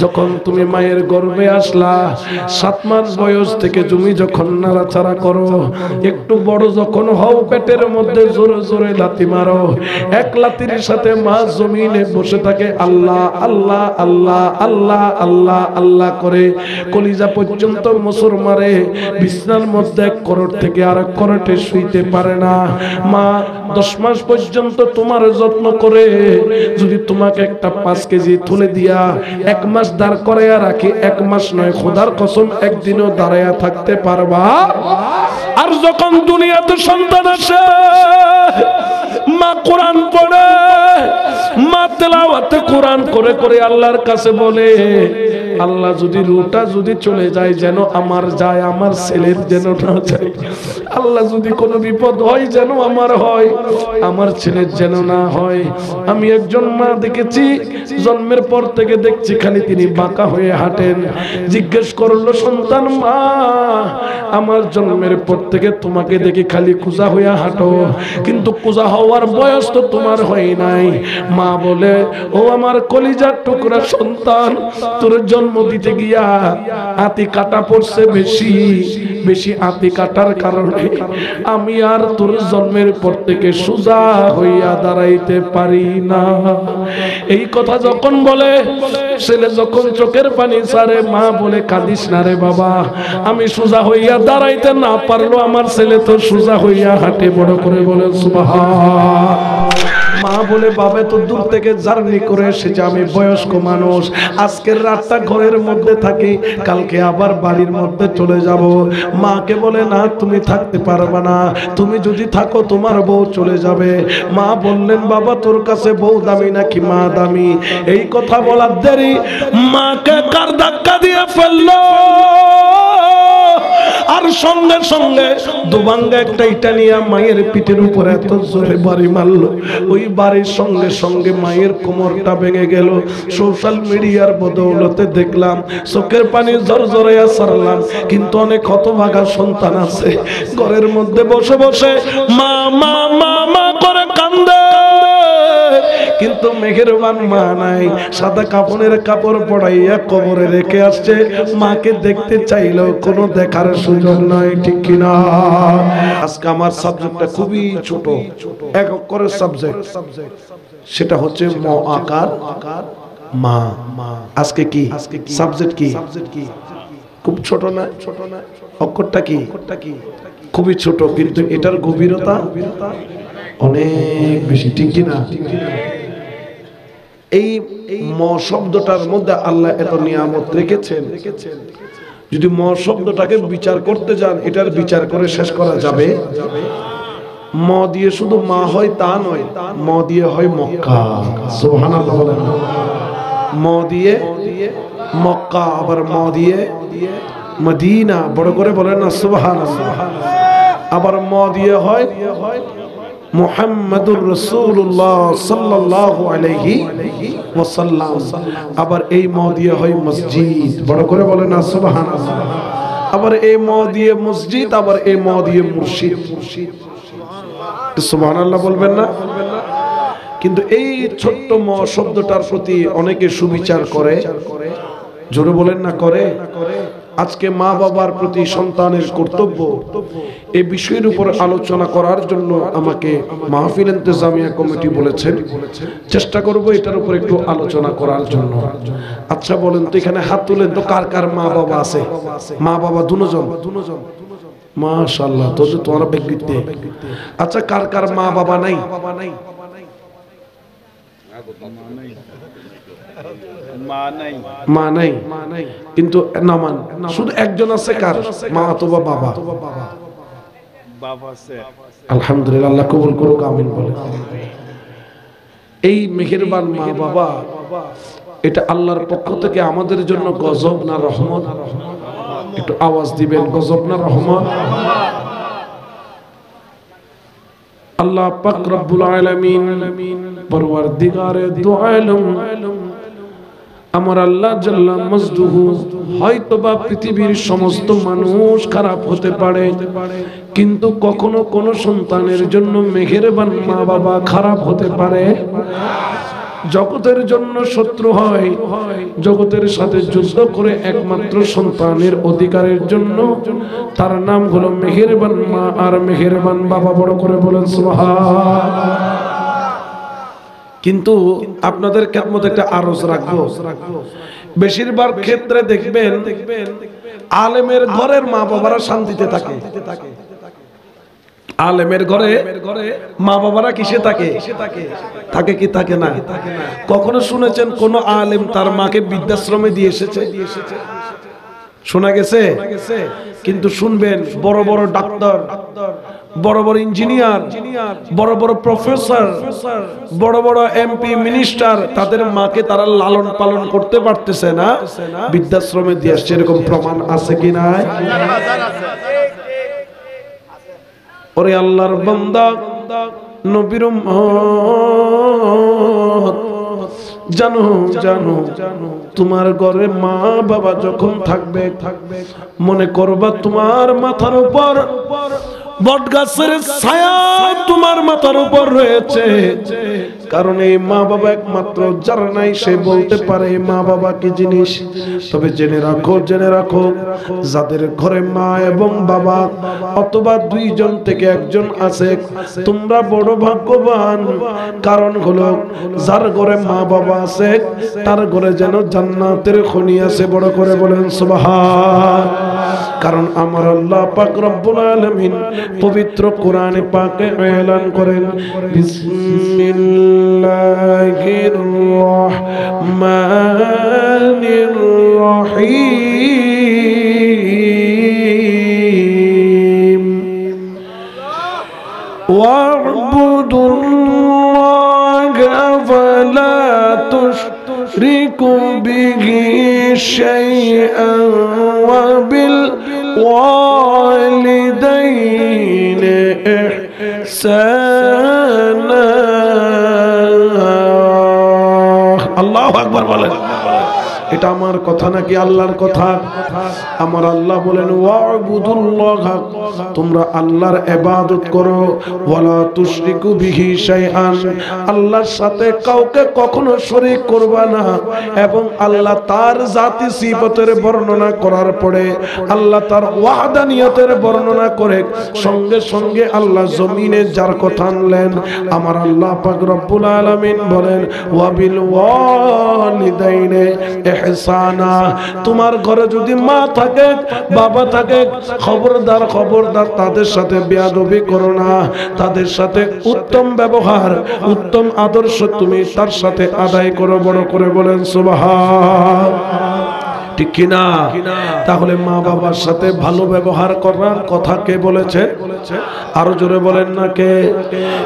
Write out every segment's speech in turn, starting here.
যখন তুমি মায়ের গর্ভে আসলা 7 মাস বয়স থেকে তুমি যখন নাড়াচাড়া করো, একটু বড় যখন হও পেটের মধ্যে জোরে জোরে লাথি মারো, এক লাথির সাথে মা জমিনে বসে থাকে আল্লাহ আল্লাহ আল্লাহ আল্লাহ আল্লাহ আল্লাহ করে কলিজা পর্যন্ত মোচড় মারে। বিছনার মধ্যে এক করোট থেকে আরেক করোটে শুইতে পারে না। মা 10 মাস পর্যন্ত তোমার যত্ন করে যদি তোমাকে একটা 5 কেজি তুলে দিয়া 1 মাস দাঁড় করাইয়া রাখি, 1 মাস নয় খোদার কসম একদিনও দাঁড়াইয়া থাকতে পারবা? আর যখন দুনিয়াতে সন্তান আসে মা কোরআন পড়ে, মা তেলাওয়াতে কোরআন করে করে আল্লাহর কাছে বলে আল্লাহ যদি রুটা যদি চলে যায় যেন আমার যায়, আমার ছেলের যেন না যায়। আল্লাহ যদি কোনো বিপদ হয় যেন আমার হয়, আমার ছেলের যেন না হয়। আমি একজন মা দেখেছি জন্মের পর থেকে দেখছি খালি তিনি বাঁকা হয়ে হাঁটেন। জিজ্ঞেস করলো সন্তান, মা আমার জন্মের পর থেকে তোমাকে দেখি খালি কুজা হয়ে হাঁটো, কিন্তু কুজা হওয়ার বয়স তো তোমার হয় নাই। মা বলে, ও আমার কলিজার টুকরা সন্তান, তোর জন্ম দিতে গিয়া আতি কাটা পড়ছে বেশি বেশি। আতি কাটার কারণে আমি আর তোর জন্মের পর থেকে সোজা হইয়া দাঁড়াইতে পারি না। এই কথা যখন বলে ছেলে যখন চোখের পানি ছাড়ে, মা বলে কাঁদিস না রে বাবা, আমি সোজা হইয়া দাঁড়াইতে না পারলো আমার ছেলে তো সোজা হইয়া হাঁটে। বড় করে বলে সুবহান। মা বলে, বাবা তো দূর থেকে জার্নি করে এসেছে, আমি বয়স্ক মানুষ, আজকের রাতটা ঘরের মধ্যে থাকি, কালকে আবার বাড়ির মধ্যে চলে যাব। মাকে বলে, না তুমি থাকতে পারবে না, তুমি যদি থাকো তোমার বউ চলে যাবে। মা বললেন, বাবা তোর কাছে বউ দামি নাকি মা দামি? এই কথা বলার দেরি মাকে কার ধাক্কা দিয়ে ফেললো, আর সঙ্গে সঙ্গে দুবাঙ্গা একটা ইটা নিয়ে মায়ের পিঠের উপরে এত জোরে বাড়ি মারলো, ওই বাড়ির সঙ্গে সঙ্গে মায়ের কোমরটা ভেঙে গেল। সোশ্যাল মিডিয়ার বদৌলতে দেখলাম, চোখের পানি ঝরঝরাইয়া ছাড়লাম, কিন্তু অনেক হতভাগা সন্তান আছে ঘরের মধ্যে বসে বসে মা মা মা মা করে কান্দে, কিন্তু মেহেরবান মা নাই, সাদা কাপড়ের কাপড় পরাইয়া কবরে রেখে আসছে। মাকে দেখতে চাইলেও কোনো দেখার সুযোগ নাই, ঠিক কিনা? আজকে আমার সাবজেক্টটা খুবই ছোট, এক অক্ষরের সাবজেক্ট, সেটা হচ্ছে ম আকার মা। আজকে কি সাবজেক্ট কি? খুব ছোট না? অক্ষরটা কি? খুবই ছোট, কিন্তু এটার গভীরতা অনেক বেশি, ঠিক কিনা? এই ম শব্দটার মধ্যে আল্লাহ এত নিয়ামত রেখেছেন, যদি ম শব্দটাকে বিচার করতে যান এটার বিচার করে শেষ করা যাবে? ম দিয়ে শুধু মা হয় তা নয়, ম দিয়ে হয় মক্কা। সুবহানাল্লাহ বলেন। ম দিয়ে মক্কা, আবার ম দিয়ে মদিনা। বড় করে বলেন না সুবহানাল্লাহ। আবার ম দিয়ে হয় মুহাম্মাদুর রাসূলুল্লাহ সাল্লাল্লাহু আলাইহি ওয়াসাল্লাম। আবার এই ম দিয়ে হয় মসজিদ। বড় করে বলেন না সুবহানাল্লাহ। আবার এই ম দিয়ে মসজিদ, আবার এই ম দিয়ে মুর্শিদ। সুবহানাল্লাহ বলবেন না? কিন্তু এই ছোট্ট ম শব্দটার প্রতি অনেকে সুবিচার করে, জোরে বলেন না করে। আজকে মা বাবার প্রতি সন্তানের কর্তব্য, এই বিষয়ের উপর আলোচনা করার জন্য আমাকে মাহফিল ইন্তেজামিয়া কমিটি বলেছেন, চেষ্টা করব এটার উপর একটু আলোচনা করার জন্য। আচ্ছা বলেন তো, এখানে হাত তুলেন তো, কার কার মা বাবা আছে? মা বাবা দুজন? মাশাআল্লাহ, তো তোমরা ব্যক্তিত্বে। আচ্ছা, কার কার মা বাবা নাই? মা নাই, কিন্তু না মান শুধু একজন আছে। কার? মা অথবা বাবা? আলহামদুলিল্লাহ, আল্লাহ কবুল করুক, আমিন বলে। এই মেহেরবান মা বাবা, এটা আল্লাহর পক্ষ থেকে আমাদের জন্য গজব না রহমত? একটু আওয়াজ দিবেন, গজব না রহমত? আল্লাহ পাক রব্বুল আলামিন, পরওয়ারদিগারে দু আলম, আমার আল্লাহ জাল্লা মজদুহু, হয়তোবা পৃথিবীর সমস্ত মানুষ খারাপ হতে পারে, কিন্তু কখনো কোন সন্তানের জন্য মেহেরবান মা বাবা খারাপ হতে পারে? জগতের জন্য শত্রু হয়, জগতের সাথে যুদ্ধ করে একমাত্র সন্তানের অধিকারের জন্য। তার নাম হলো মেহেরবান মা আর মেহেরবান বাবা। বড় করে বলেন সুবহানাল্লাহ। কিন্তু আপনাদের খেদমতে একটা আরজ রাখবো, বেশিরভাগ ক্ষেত্রে দেখবেন আলেমের ঘরের মা বাবারা শান্তিতে থাকে। আলেমের ঘরে মা বাবারা কিসে থাকে? থাকে কি থাকে না? কখনো শুনেছেন কোন আলেম তার মাকে বৃদ্ধাশ্রমে দিয়ে এসেছে? শোনা গেছে? কিন্তু শুনবেন বড় বড় ডাক্তার, বড় বড় ইঞ্জিনিয়ার, বড় বড় প্রফেসর, বড় বড় এমপি মিনিস্টার, তাদের মাকে তারা লালন পালন করতে পারতেছে না, বৃদ্ধাশ্রমে দিয়ে আসছে। এরকম প্রমাণ আছে কি না? ওরে আল্লাহর বান্দা, নবীর উম্মত, জানো জানো তোমার ঘরে মা বাবা যখন থাকবে, মনে করবা তোমার মাথার উপর বটগাছের ছায়া তোমার মাথার উপর রয়েছে। কারণ এই মা বাবা একমাত্র যার নাই সে বলতে পারে মা বাবা কি জিনিস। তবে জেনে রাখো, জেনে রাখো, যাদের ঘরে মা এবং বাবা অথবা দুইজন থেকে একজন আছে, তোমরা বড় ভাগ্যবান। কারণ হলো যার ঘরে মা বাবা আছে তার ঘরে যেন জান্নাতের খনি আছে। বড় করে বলেন সুবহান। কারণ আমার আল্লাহ পাক রব্বুল আলামিন পবিত্র কোরআনে পাকে এলান করেন, বিসমিল্লাহির রহমানির রহিম, ওয়া'বুদুল্লাহা ফালা তুশরিকু বিহি শাইআন ওয়া বিল والدين إحسانا। الله أكبر বলেন। এটা আমার কথা নাকি আল্লাহর কথা? আমার আল্লাহ বলেন ওয়া'বুদুল্লাহ, তোমরা আল্লাহর ইবাদত করো, ওয়ালা তুশরিকু বিহি শাইআন, আল্লাহর সাথে কাউকে কখনো শরীক করবা না। এবং আল্লাহ তার জাতি সিফতের বর্ণনা করার পরে আল্লাহ তার ওয়াহদানিয়তের বর্ণনা করে সঙ্গে সঙ্গে আল্লাহ জমিনে যার কথা আনলেন, আমার আল্লাহ পাক রব্বুল আলামিন বলেন ওয়াবিল ওয়ালিদাইনে ইহসানা। তোমার ঘরে যদি মা থাকে, বাবা থাকে, খবরদার খবরদার তাদের সাথে বেয়াদবি করো না। তাদের সাথে উত্তম ব্যবহার, উত্তম আদর্শ তুমি তার সাথে আদায় করো। বড় করে বলেন সুবহান। ঠিক কিনা? তাহলে মা বাবার সাথে ভালো ব্যবহার করার কথা কে বলেছে? আরো জোরে বলেন না কে?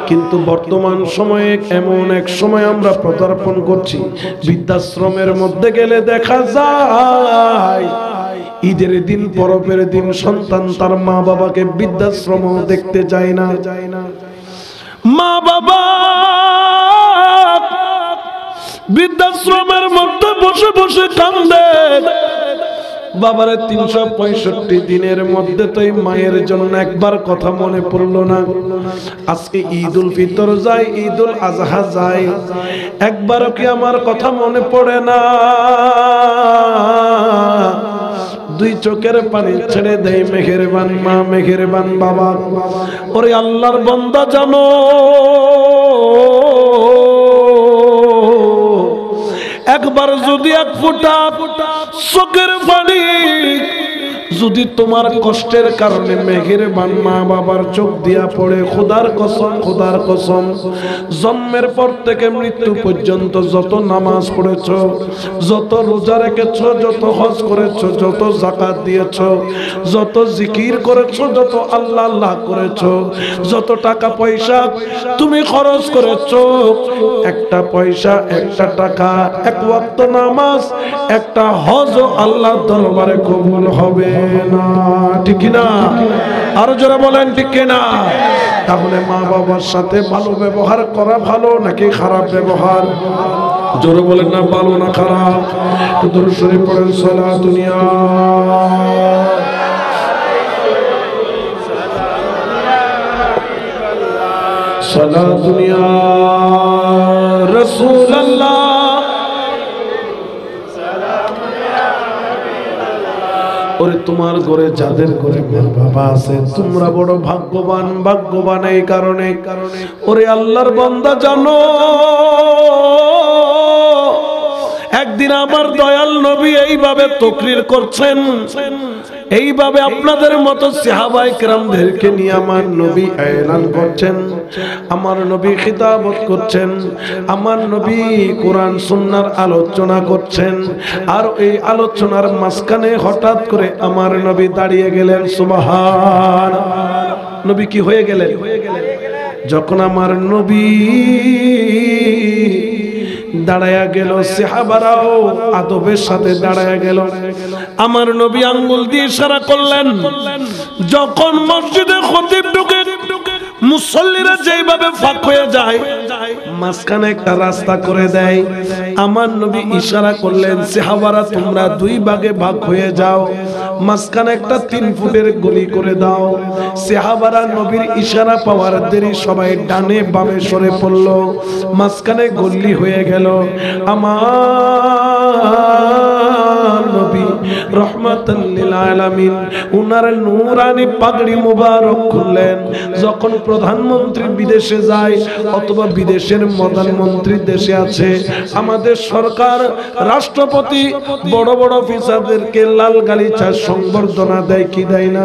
কিন্তু বর্তমান সময়ে এমন এক সময় আমরা পদার্পণ করছি, বৃদ্ধাশ্রমের মধ্যে গেলে দেখা যায় ঈদের দিন, পরবের দিন সন্তান তার মা বাবাকে বৃদ্ধাশ্রম দেখতে যায় না। মা বাবা বৃদ্ধাশ্রমের মধ্যে বসে বসে কান্দে। বাবারে 365 দিনের মধ্যে তো এই মায়ের জন্য একবার কথা মনে পড়লো না। আজকে ঈদুল ফিতর যায়, ঈদুল আজহা যায়, একবারও কি আমার কথা মনে পড়ে না? দুই চোখের পানি ছেড়ে দেয় মেহেরবান মা, মেহেরবান বাবা। ওরে আল্লাহর বান্দা, জানো একবার যদি এক ফোঁটা চোখের পানি যদি তোমার কষ্টের কারণে মেহেরবান মা বাবার চোখ দিয়া পড়ে, খোদার কসম, খোদার কসম, জন্মের পর থেকে মৃত্যু পর্যন্ত যত নামাজ পড়েছো, যত রোজা রেখেছো, যত হজ করেছো, যত যাকাত দিয়েছো, যত জিকির করেছো, যত আল্লাহ আল্লাহ করেছো, যত টাকা পয়সা তুমি খরচ করেছো, একটা পয়সা, একটা টাকা, এক ওয়াক্ত নামাজ, একটা হজ আল্লাহর দরবারে কবুল হবে না। ঠিক না? আরো যারা বলেন ঠিক না? তাহলে মা বাবার সাথে ভালো ব্যবহার করা ভালো নাকি খারাপ ব্যবহার? জোরে বলেন না, ভালো না খারাপ? তো দরুদ শরীফ পড়েন, সালাতুন ইয়া সালাতুন ইয়া রাসূলুল্লাহ ওরে তোমার ঘরে যাদের ঘরে মা বাবা আছে তোমরা বড় ভাগ্যবান, ভাগ্যবান এই কারণে ওরে আল্লাহর বান্দা জানো একদিন আমার দয়াল নবী এইভাবে তাকরীর করছেন, এইভাবে আপনাদের মতো সাহাবায়ে কেরামদেরকে নিয়ে আমার নবী এলান করছেন, আমার নবী খিতাবত করছেন, আমার নবী কোরআন সুন্নাহর আলোচনা করছেন। আর এই আলোচনার মাঝখানে হঠাৎ করে আমার নবী দাঁড়িয়ে গেলেন। সুবহানাল্লাহ। নবী কি হয়ে গেলেন? যখন আমার নবী দাঁড়ায়া গেল সাহাবারাও আদবের সাথে দাঁড়ায়া গেল। আমার নবী আঙ্গুল দিয়ে ইশারা করলেন। যখন মসজিদে খতিব ঢুকে মুসল্লিরা যেভাবে ফাঁক হয়ে যায় মাঝখানে একটা রাস্তা করে দেয়, আমার নবী ইশারা করলেন সাহাবারা তোমরা দুই ভাগে ভাগ হয়ে যাও, মাঝখানে একটা 3 ফুটের গলি করে দাও। সাহাবারা নবীর ইশারা পাওয়ার দেরি সবাই ডানে বামে সরে পড়ল, মাঝখানে গলি হয়ে গেল। আমার নবী রহমাতাল লিল আলামিন উনার নূরানি পাগড়ি মুবারক খুললেন। যখন প্রধানমন্ত্রী বিদেশে যায় অথবা বিদেশের প্রধানমন্ত্রী দেশে আছে, আমাদের সরকার রাষ্ট্রপতি বড় বড় অফিসারদেরকে লাল গালিচা সংবর্ধনা দেয় কি দেয় না?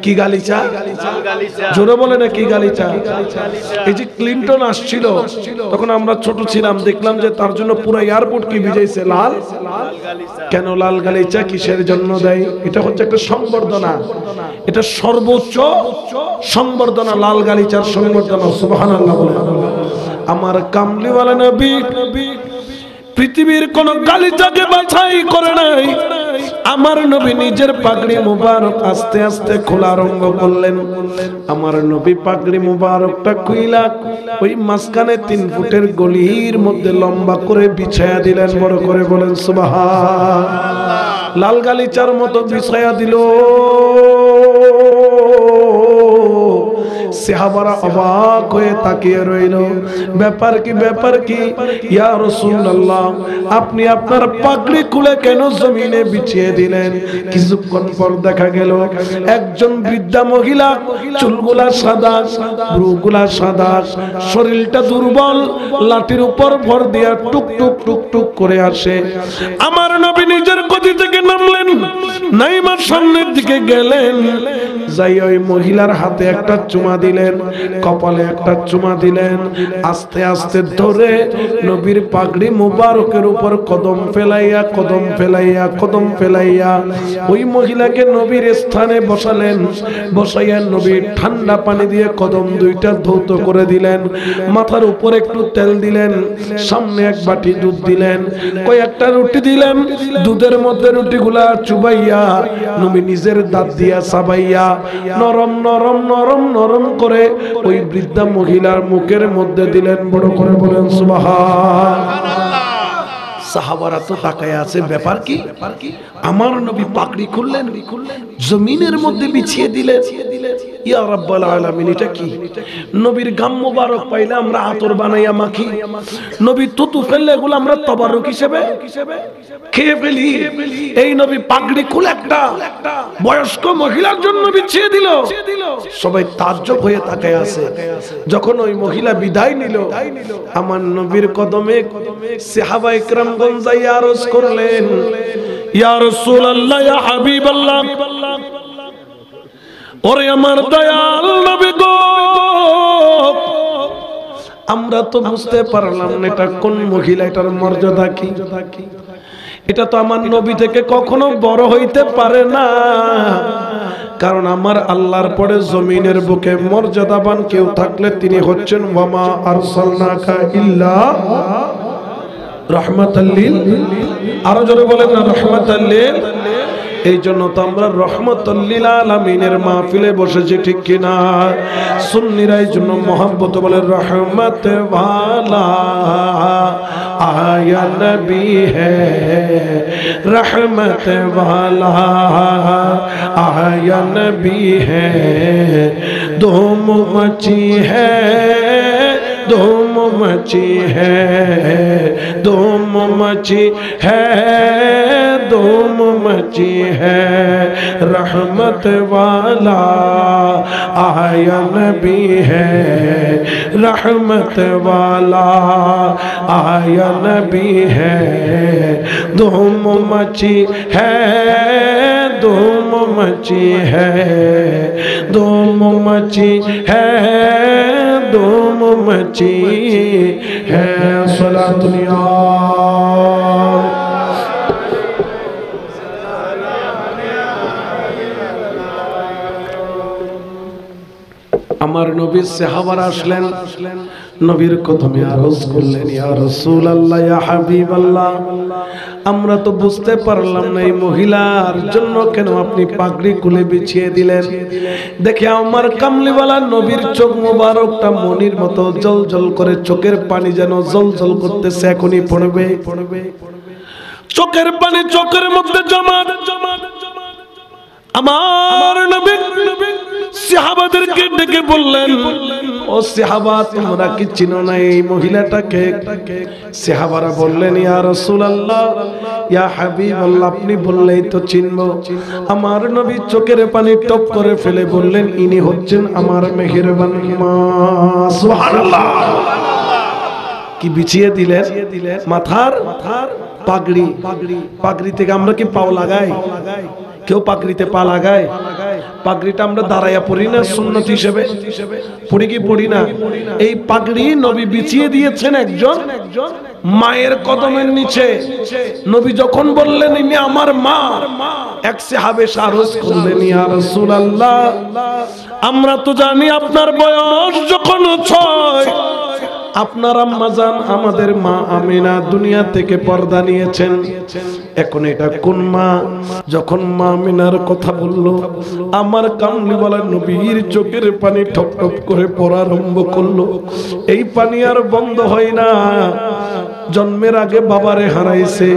কি গালিচা? জোরে বলে না কি গালিচা? এই যে ক্লিনটন আসছিল তখন আমরা ছোট ছিলাম, দেখলাম যে তার জন্য পুরো এয়ারপোর্ট কি ভিজাইছে লাল। কেন লাল গালিচা কিসের জন্য দেয়? এটা হচ্ছে একটা সংবর্ধনা, এটা সর্বোচ্চ সংবর্ধনা, লাল গালিচার সংবর্ধনা। সুবহানাল্লাহ বলে। আমার কামলিওয়ালা নবী পৃথিবীর কোন গালিচাকে বাছাই করে নাই, আমার নবী নিজের পাগড়ি মুবারক আস্তে আস্তে খোলা আরম্ভ করলেন। আমার নবী পাগড়ি মুবারকটা খুইলা ওই মাঝখানে 3 ফুটের গলির মধ্যে লম্বা করে বিছায়া দিলেন। বড় করে বলেন সুবহানাল্লাহ। লাল গালিচার মতো বিছায়া দিল। সাহাবারা অবাক হয়ে তাকিয়ে রইল। ব্যাপার কি, ব্যাপার কি? ইয়া রাসূলুল্লাহ আপনি আপনার পাগড়ি খুলে কেন জমিনে বিছিয়ে দিলেন? কিছুক্ষণ পর দেখা গেল একজন বৃদ্ধা মহিলা, চুলগুলা সাদা, ভ্রুগুলা সাদা, শরীরটা দুর্বল, লাঠির উপর ভর দিয়া টুক টুক টুক টুক করে আসে। আমার নবী নিজের গদি থেকে নামলেন, নাইমার সামনের দিকে গেলেন, যাই ওই মহিলার হাতে একটা চুমা দিলেন, কপালে একটা চুমা দিলেন, আস্তে আস্তে ধরে নবীর পাগড়ি মুবারকের উপর কদম ফেলাইয়া কদম ফেলাইয়া কদম ফেলাইয়া ওই মহিলাকে নবীর স্থানে বসালেন। বসাইয়া নবীর ঠান্ডা পানি দিয়ে কদম দুইটা ধৌত করে দিলেন, মাথার উপর একটু তেল দিলেন, সামনে এক বাটি দুধ দিলেন, কয়েকটা রুটি দিলেন। দুধের মধ্যে রুটিগুলা চুবাইয়া নবী নিজের দাঁত দিয়া চাবাইয়া নরম নরম নরম নরম করে ওই বৃদ্ধা মহিলার মুখের মধ্যে দিলেন। বড় করে বলেন সুবহানাল্লাহ। সাহাবারা তো তাকায় আছে, ব্যাপার কি? আমার নবী পাগড়ি খুললেন, জমিনের মধ্যে বিছিয়ে দিলেন। ইয়া রাব্বাল আলামিন, এটা কি? নবীর গাম মোবারক পাইলে আমরা আতর বানাইয়া মাখি, নবী তুতু ফেললে এগুলো আমরা তবারক হিসেবে খেয়ে ফেলি। এই নবী পাগড়ি খুলে একটা বয়স্ক মহিলার জন্য বিছিয়ে দিল। সবাই তাজ্জব হয়ে তাকায় আছে। যখন ওই মহিলা বিদায় নিল, আমার নবীর কদমে সাহাবায়ে কেরামগণ যাইয়া আরজ করলেন, ইয়া রাসূলুল্লাহ, ইয়া হাবিবাল্লাহ, ওরে আমার দয়াল নবী গো, আমরা তো বুঝতে পারলাম না এটা কোন মহিলা, এটার মর্যাদা কি। এটা তো আমার নবী থেকে কখনো বড় হইতে পারে না, কারণ আমার আল্লাহর পরে জমিনের বুকে মর্যাদাবান কেউ থাকলে তিনি হচ্ছেন ওয়ামা আরসালনাকা ইল্লা রাহমাতাল লিল, আরো জোরে বলেন না রাহমাতাল লিল। এই জন্য তো আমরা রহমাতুল লিল আলামিনের মাহফিলে বসেছি, ঠিক কিনা? সুন্নিরা এই জন্য মোহাম্মত বলে রহমত ওয়ালা आया नबी है, रहमत वाला आया नबी है, धूम मची है, धूम मची है, धूम मची है, धूम मची है रहमत वाला आया नबी है रहमत वाला आया नबी है धूम मची है धूम मची है धूम मची है धूम मची है सलातुल्लाह আমার নবী সাহাবারা আসলেন নবীর কদমে আরজ করলেন ইয়া রাসূলুল্লাহ ইয়া হাবিবাল্লাহ আমরা তো বুঝতে পারলাম না এই মহিলার জন্য কেন আপনি পাগড়ি খুলে বিছিয়ে দিলেন দেখে আমার কামলিওয়ালা নবীর চোখ মোবারকটা মনির মতো জ্বলজ্বল করে চোখের পানি যেন জ্বলজ্বল করতেছে এখনই পড়বে চোখের পানি চোখের মধ্যে জমা আমার নবী সাহাবাদেরকে ডেকে বললেন ও সাহাবা তোমরা কি চিনো না এই মহিলাটাকে সাহাবারা বললেন ইয়া রাসূলুল্লাহ ইয়া হাবিবাল্লাহ আপনি বললেই তো চিনবো আমার নবী চোখের পানি টপ করে ফেলে বললেন ইনি হচ্ছেন আমার মেহেরবান মা সুবহানাল্লাহ কি বিছিয়ে দিলেন মাথার পাগড়ি পাগড়ি থেকে আমরা কি পাও লাগাই কেউ পাগড়িতে পা লাগায় পাগড়িটা আমরা দাঁড়াইয়া পড়ি না সুন্নত হিসেবে পড়ি কি পড়ি না এই পাগড়ি নবী বিছিয়ে দিয়েছেন একজন মায়ের কদমের নিচে নবী যখন বললেন ইনি আমার মা এক সাহাবে আরজ করলেন ইয়া রাসূলুল্লাহ আমরা তো জানি আপনার বয়স যখন 6 আপনার আম্মা জান আমাদের মা আমিনা দুনিয়া থেকে পর্দা নিয়েছেন এখন এটা কোন মা যখন মা আমিনার কথা বলল আমার কামলিওয়ালা নবীর চোখের পানি ঠপ ঠপ করে পড়া আরম্ভ করলো এই পানি আর বন্ধ হয় না জন্মের আগে বাবারে হারাইছে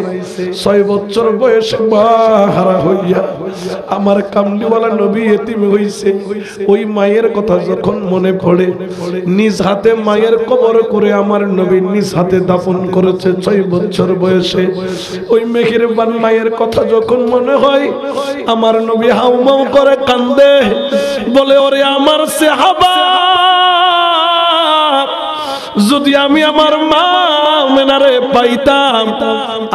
6 বছর বয়সে মা হারা হইয়া আমার কামলিওয়ালা নবী এতিম হইছে ওই মায়ের কথা যখন মনে পড়ে নিজ হাতে মায়ের কবর করে আমার নবী নিজ হাতে দাফন করেছে 6 বছর বয়সে ওই মেহেরবান মায়ের কথা যখন মনে হয় আমার নবী হাউমাউ করে কান্দে বলে ওরে আমার সাহাবা যদি আমি আমার মা মেনারে পাইতাম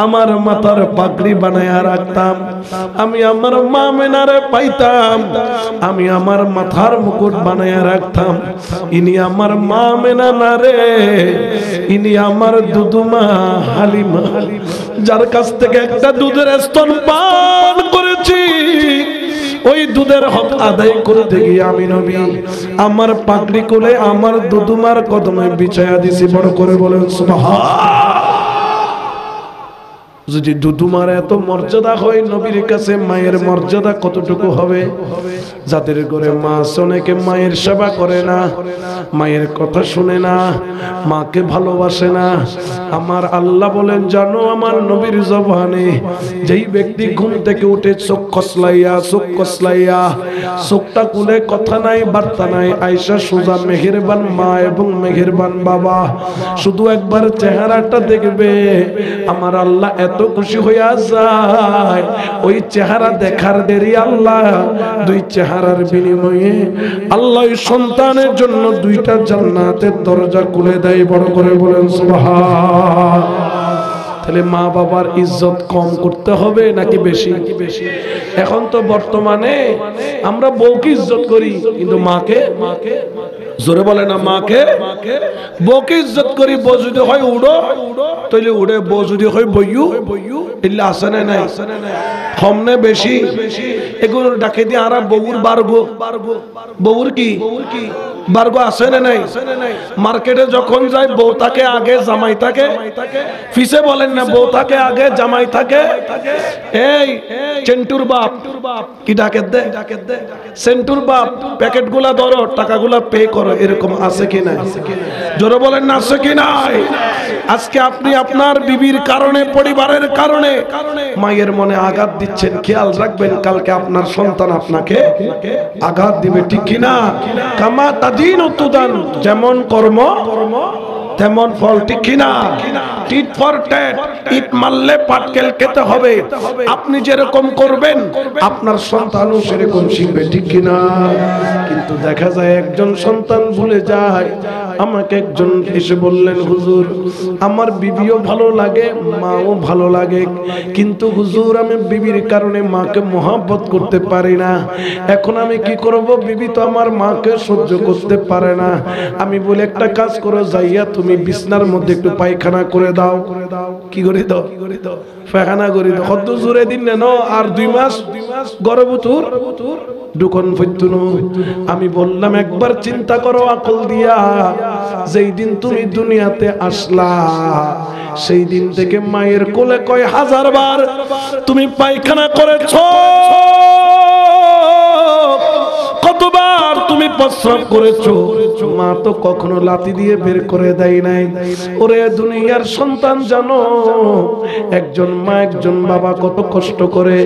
আমার মাথার পাগড়ি বানায়া রাখতাম আমি আমার মা মেনারে পাইতাম আমি আমার মাথার মুকুট বানায়া রাখতাম ইনি আমার মা মেনা না রে ইনি আমার দুদুমা হালিমা যার কাছ থেকে একটা দুধের স্তন পান করেছি ওই দুধের হক আদায় করতে গিয়ে আমি নবী আমার পাগড়ি কোলে আমার দুদুমার কদমে বিছায়া দিছি বড় করে বলেন সুবহান যদি দুদুমার এত মর্যাদা হয় নবীর কাছে মায়ের মর্যাদা কতটুকু হবে যাদের ঘরে মা অনেকে মায়ের সেবা করে না মায়ের কথা শুনে না মাকে ভালোবাসে না আমার আল্লাহ বলেন জানো আমার নবীর জবানে যেই ব্যক্তি ঘুম থেকে উঠে চোখ কসলাইয়া চোখটা খুলে কথা নাই বার্তা নাই আয়েশা সুজা মেহেরবান মা এবং মেহেরবান বাবা শুধু একবার চেহারাটা দেখবে আমার আল্লাহ এত খুশি হইয়া যায় ওই চেহারা দেখার দেরি আল্লাহ দুই চেহারার বিনিময়ে আল্লাহ সন্তানের জন্য 2টা জান্নাতের দরজা খুলে দেয় বড় করে বলেন সুবহান তাহলে মা বাবার ইজ্জত কম করতে হবে নাকি বেশি এখন তো বর্তমানে আমরা বউকে ইজ্জত করি কিন্তু মাকে জোরে বলে না মাকে বউকে ইজ্জত করি বউ যদি হয় উড়ো তাহলে উড়ে বউ যদি হয় বইয়ু এগুলো আছে না নাই কমনে বেশি এগুলো ডাকে দিয়ে আর বউর বারগো বউর কি বারগো আছে না নাই মার্কেটে যখন যায় বউ থাকে আগে জামাই থাকে ফিসে বলেন না বউ থাকে আগে জামাই থাকে এই চেন্টুর বাপ কি ডাকে দে সেন্টুর বাপ প্যাকেটগুলা ধরো টাকাগুলা পে করো এরকম আছে কি নাই জোরে বলেন না আছে কি নাই আজকে আপনি আপনার বিবির কারণে পরিবারের কারণে মায়ের মনে আঘাত দিচ্ছেন খেয়াল রাখবেন কালকে আপনার সন্তান আপনাকে আঘাত দিবে ঠিক কি না কামা তাদিন উতুদান যেমন কর্ম তেমন ফল, ঠিক কিনা? টিট ফর ট্যাট, ইট মারলে পাটকেল খেতে হবে। আপনি যেরকম করবেন আপনার সন্তানও সেরকম শিখবে, ঠিক কিনা? কিন্তু দেখা যায় একজন সন্তান ভুলে যায়। আমাকে একজন এসে বললেন, হুজুর আমার বিবিও ভালো লাগে, মাও ভালো লাগে, কিন্তু হুজুর আমি বিবির কারণে মাকে মহব্বত করতে পারি না। এখন আমি কি করব? বিবি তো আমার মাকে সহ্য করতে পারে না। আমি বলে একটা কাজ করো, যাইয়া তুমি বিছনার মধ্যে একটু পায়খানা করে দাও। কি করে দাও? পায়খানা করে দাও। কত জোরে দিন না, আর 2 মাস গর্ভবতীর দুকন ফইতুনো। আমি বললাম একবার চিন্তা করো আকল দিয়া, যেই দিন তুমি দুনিয়াতে আসলা সেই দিন থেকে মায়ের কোলে কয় হাজার বার তুমি পায়খানা করেছো, কতবার তুমি প্রস্রাব করেছো, মা তো কখনো লাথি দিয়ে বের করে দেয় নাই। ওরে দুনিয়ার সন্তান জানো, একজন মা একজন বাবা কত কষ্ট করে।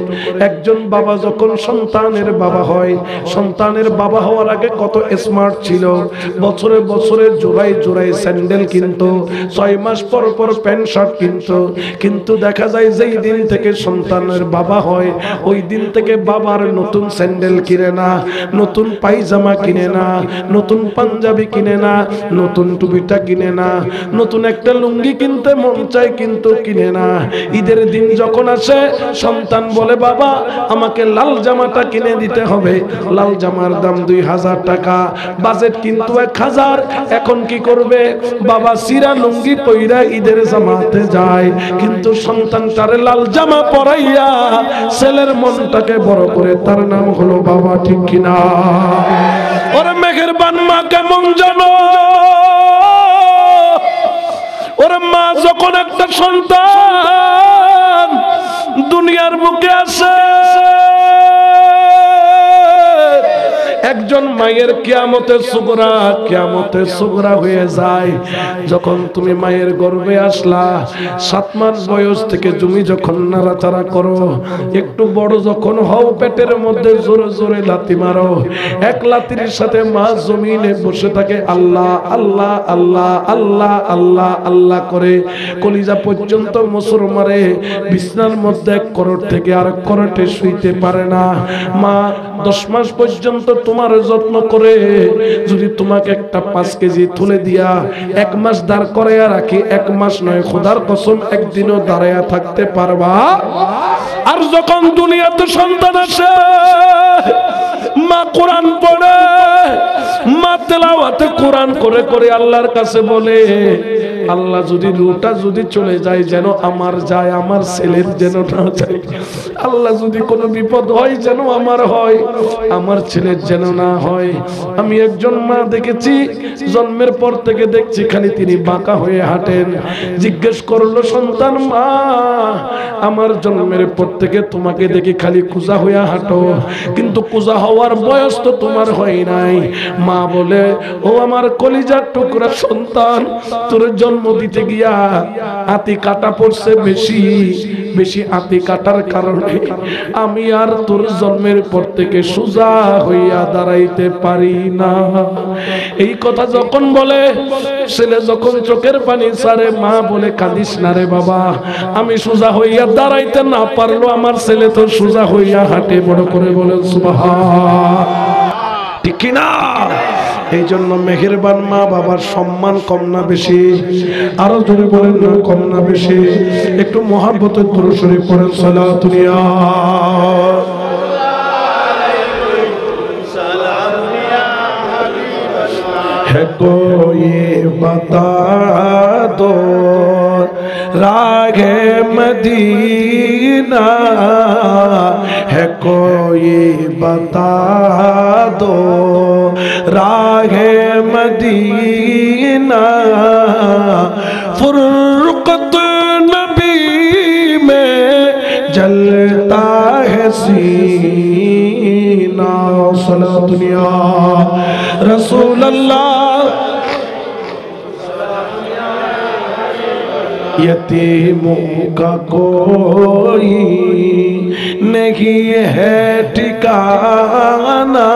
একজন বাবা যখন সন্তানের বাবা হয়, সন্তানের বাবা হওয়ার আগে কত স্মার্ট ছিল। বছরে বছরে জোড়ায় জোড়ায় স্যান্ডেল কিনতো, 6 মাস পর পর প্যান্ট শার্ট কিনতো। কিন্তু দেখা যায় যেই দিন থেকে সন্তানের বাবা হয় ওই দিন থেকে বাবার নতুন স্যান্ডেল কিনে না, নতুন পায়জামা কিনে না, নতুন পাঞ্জাবি কিনে না, নতুন টুপিটা কিনে না, নতুন একটা লুঙ্গি কিনতে মন চায় কিন্তু কিনে না। ঈদের দিন যখন আসে সন্তান বলে বাবা আমাকে লাল জামাটা কিনে দিতে হবে। লাল জামার দাম 2000 টাকা, বাজেট কিন্তু 1000। এখন কি করবে? বাবা সিরা লুঙ্গি পইরা ঈদের জামাতে যায়, কিন্তু সন্তান তারে লাল জামা পরাইয়া ছেলের মনটাকে বড় করে, তার নাম হলো বাবা, ঠিক কিনা? ওরে মেহেরবান মা কেমন জানো? ওরে মা যখন একটা সন্তান দুনিয়ার বুকে আসে, একজন মায়ের কিয়ামতের সুগরা হয়ে যায়। যখন তুমি মায়ের গর্ভে আসলা 7 মাস বয়স থেকে তুমি যখন নাড়াচাড়া করো, একটু বড় যখন হও পেটের মধ্যে জোরে জোরে লাথি মারো। এক লাথির সাথে মা জমিনে বসে থাকে আল্লাহ আল্লাহ আল্লাহ আল্লাহ আল্লাহ আল্লাহ করে, কলিজা পর্যন্ত মোচড় মারে। বিছনার মধ্যে এক করোট থেকে আরেক করোটে শুইতে পারে না। মা 10 মাস পর্যন্ত তোমার যত্ন করে, যদি তোমাকে একটা 5 কেজি তুলে দিয়া 1 মাস দাঁড় করাইয়া রাখি, 1 মাস নয় খোদার কসম একদিনও দাঁড়াইয়া থাকতে পারবা? আর যখন দুনিয়াতে সন্তান আসে মা কোরআন পড়ে, মা তেলাওয়াতে কোরআন করে করে আল্লাহর কাছে বলে আল্লাহ যদি রুটা যদি চলে যায় যেন আমার যায়, আমার ছেলের যেন না যায়। আল্লাহ যদি কোনো বিপদ হয় যেন আমার হয়, আমার ছেলের যেন না হয়। আমি একজন মা দেখেছি, জন্মের পর থেকে দেখছি খালি তিনি বাঁকা হয়ে হাঁটেন। জিজ্ঞেস করলো সন্তান, মা আমার জন্মের পর থেকে তোমাকে দেখি খালি কুজা হয়ে হাঁটো, কিন্তু কুজা হওয়ার বয়স তো তোমার হয় নাই। মা বলে, ও আমার কলিজার টুকরা সন্তান, তোর জন্ম দিতে গিয়া আতি কাটা পড়ছে বেশি বেশি। আতি কাটার কারণে আমি আর তোর জন্মের পর থেকে সোজা হইয়া দাঁড়াইতে পারি না। এই কথা যখন বলে, ছেলে যখন চোখের পানি ছাড়ে, মা বলে কাঁদিস না রে বাবা, আমি সোজা হইয়া দাঁড়াইতে না পারলো, আমার ছেলে তো সোজা হইয়া হাঁটে। বড় করে বলে সুবহান, ঠিক কিনা? এই জন্য মেহেরবান মা বাবার সম্মান কম না বেশি? আরো জোরে বলেন না, কম না বেশি? একটু মহব্বতের দরুদ শরীফ পড়েন, সালাতুল ইয়া है कोई बता दो रागे मदीना, है कोई बता दो रागे मदीना, फुरकत नबी में जलता है सीना। सलातुल या रसूल अल्लाह, यतीमों का कोई नहीं है ठिकाना,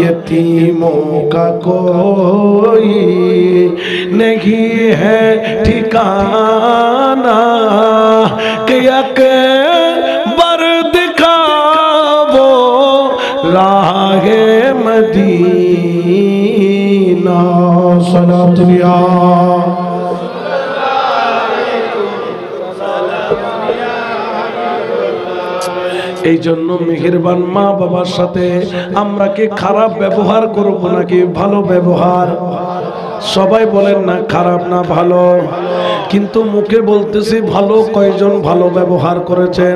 ये यतीमों का कोई नहीं है ठिकाना कि अकबर दिखावो राहे मदीना। सलातुल्ला এই জন্য মেহেরবান মা বাবার সাথে আমরা কি খারাপ ব্যবহার করব নাকি ভালো ব্যবহার? সবাই বলেন না খারাপ না ভালো, কিন্তু মুখে বলতেছি ভালো। কয়জন ভালো ব্যবহার করেছেন?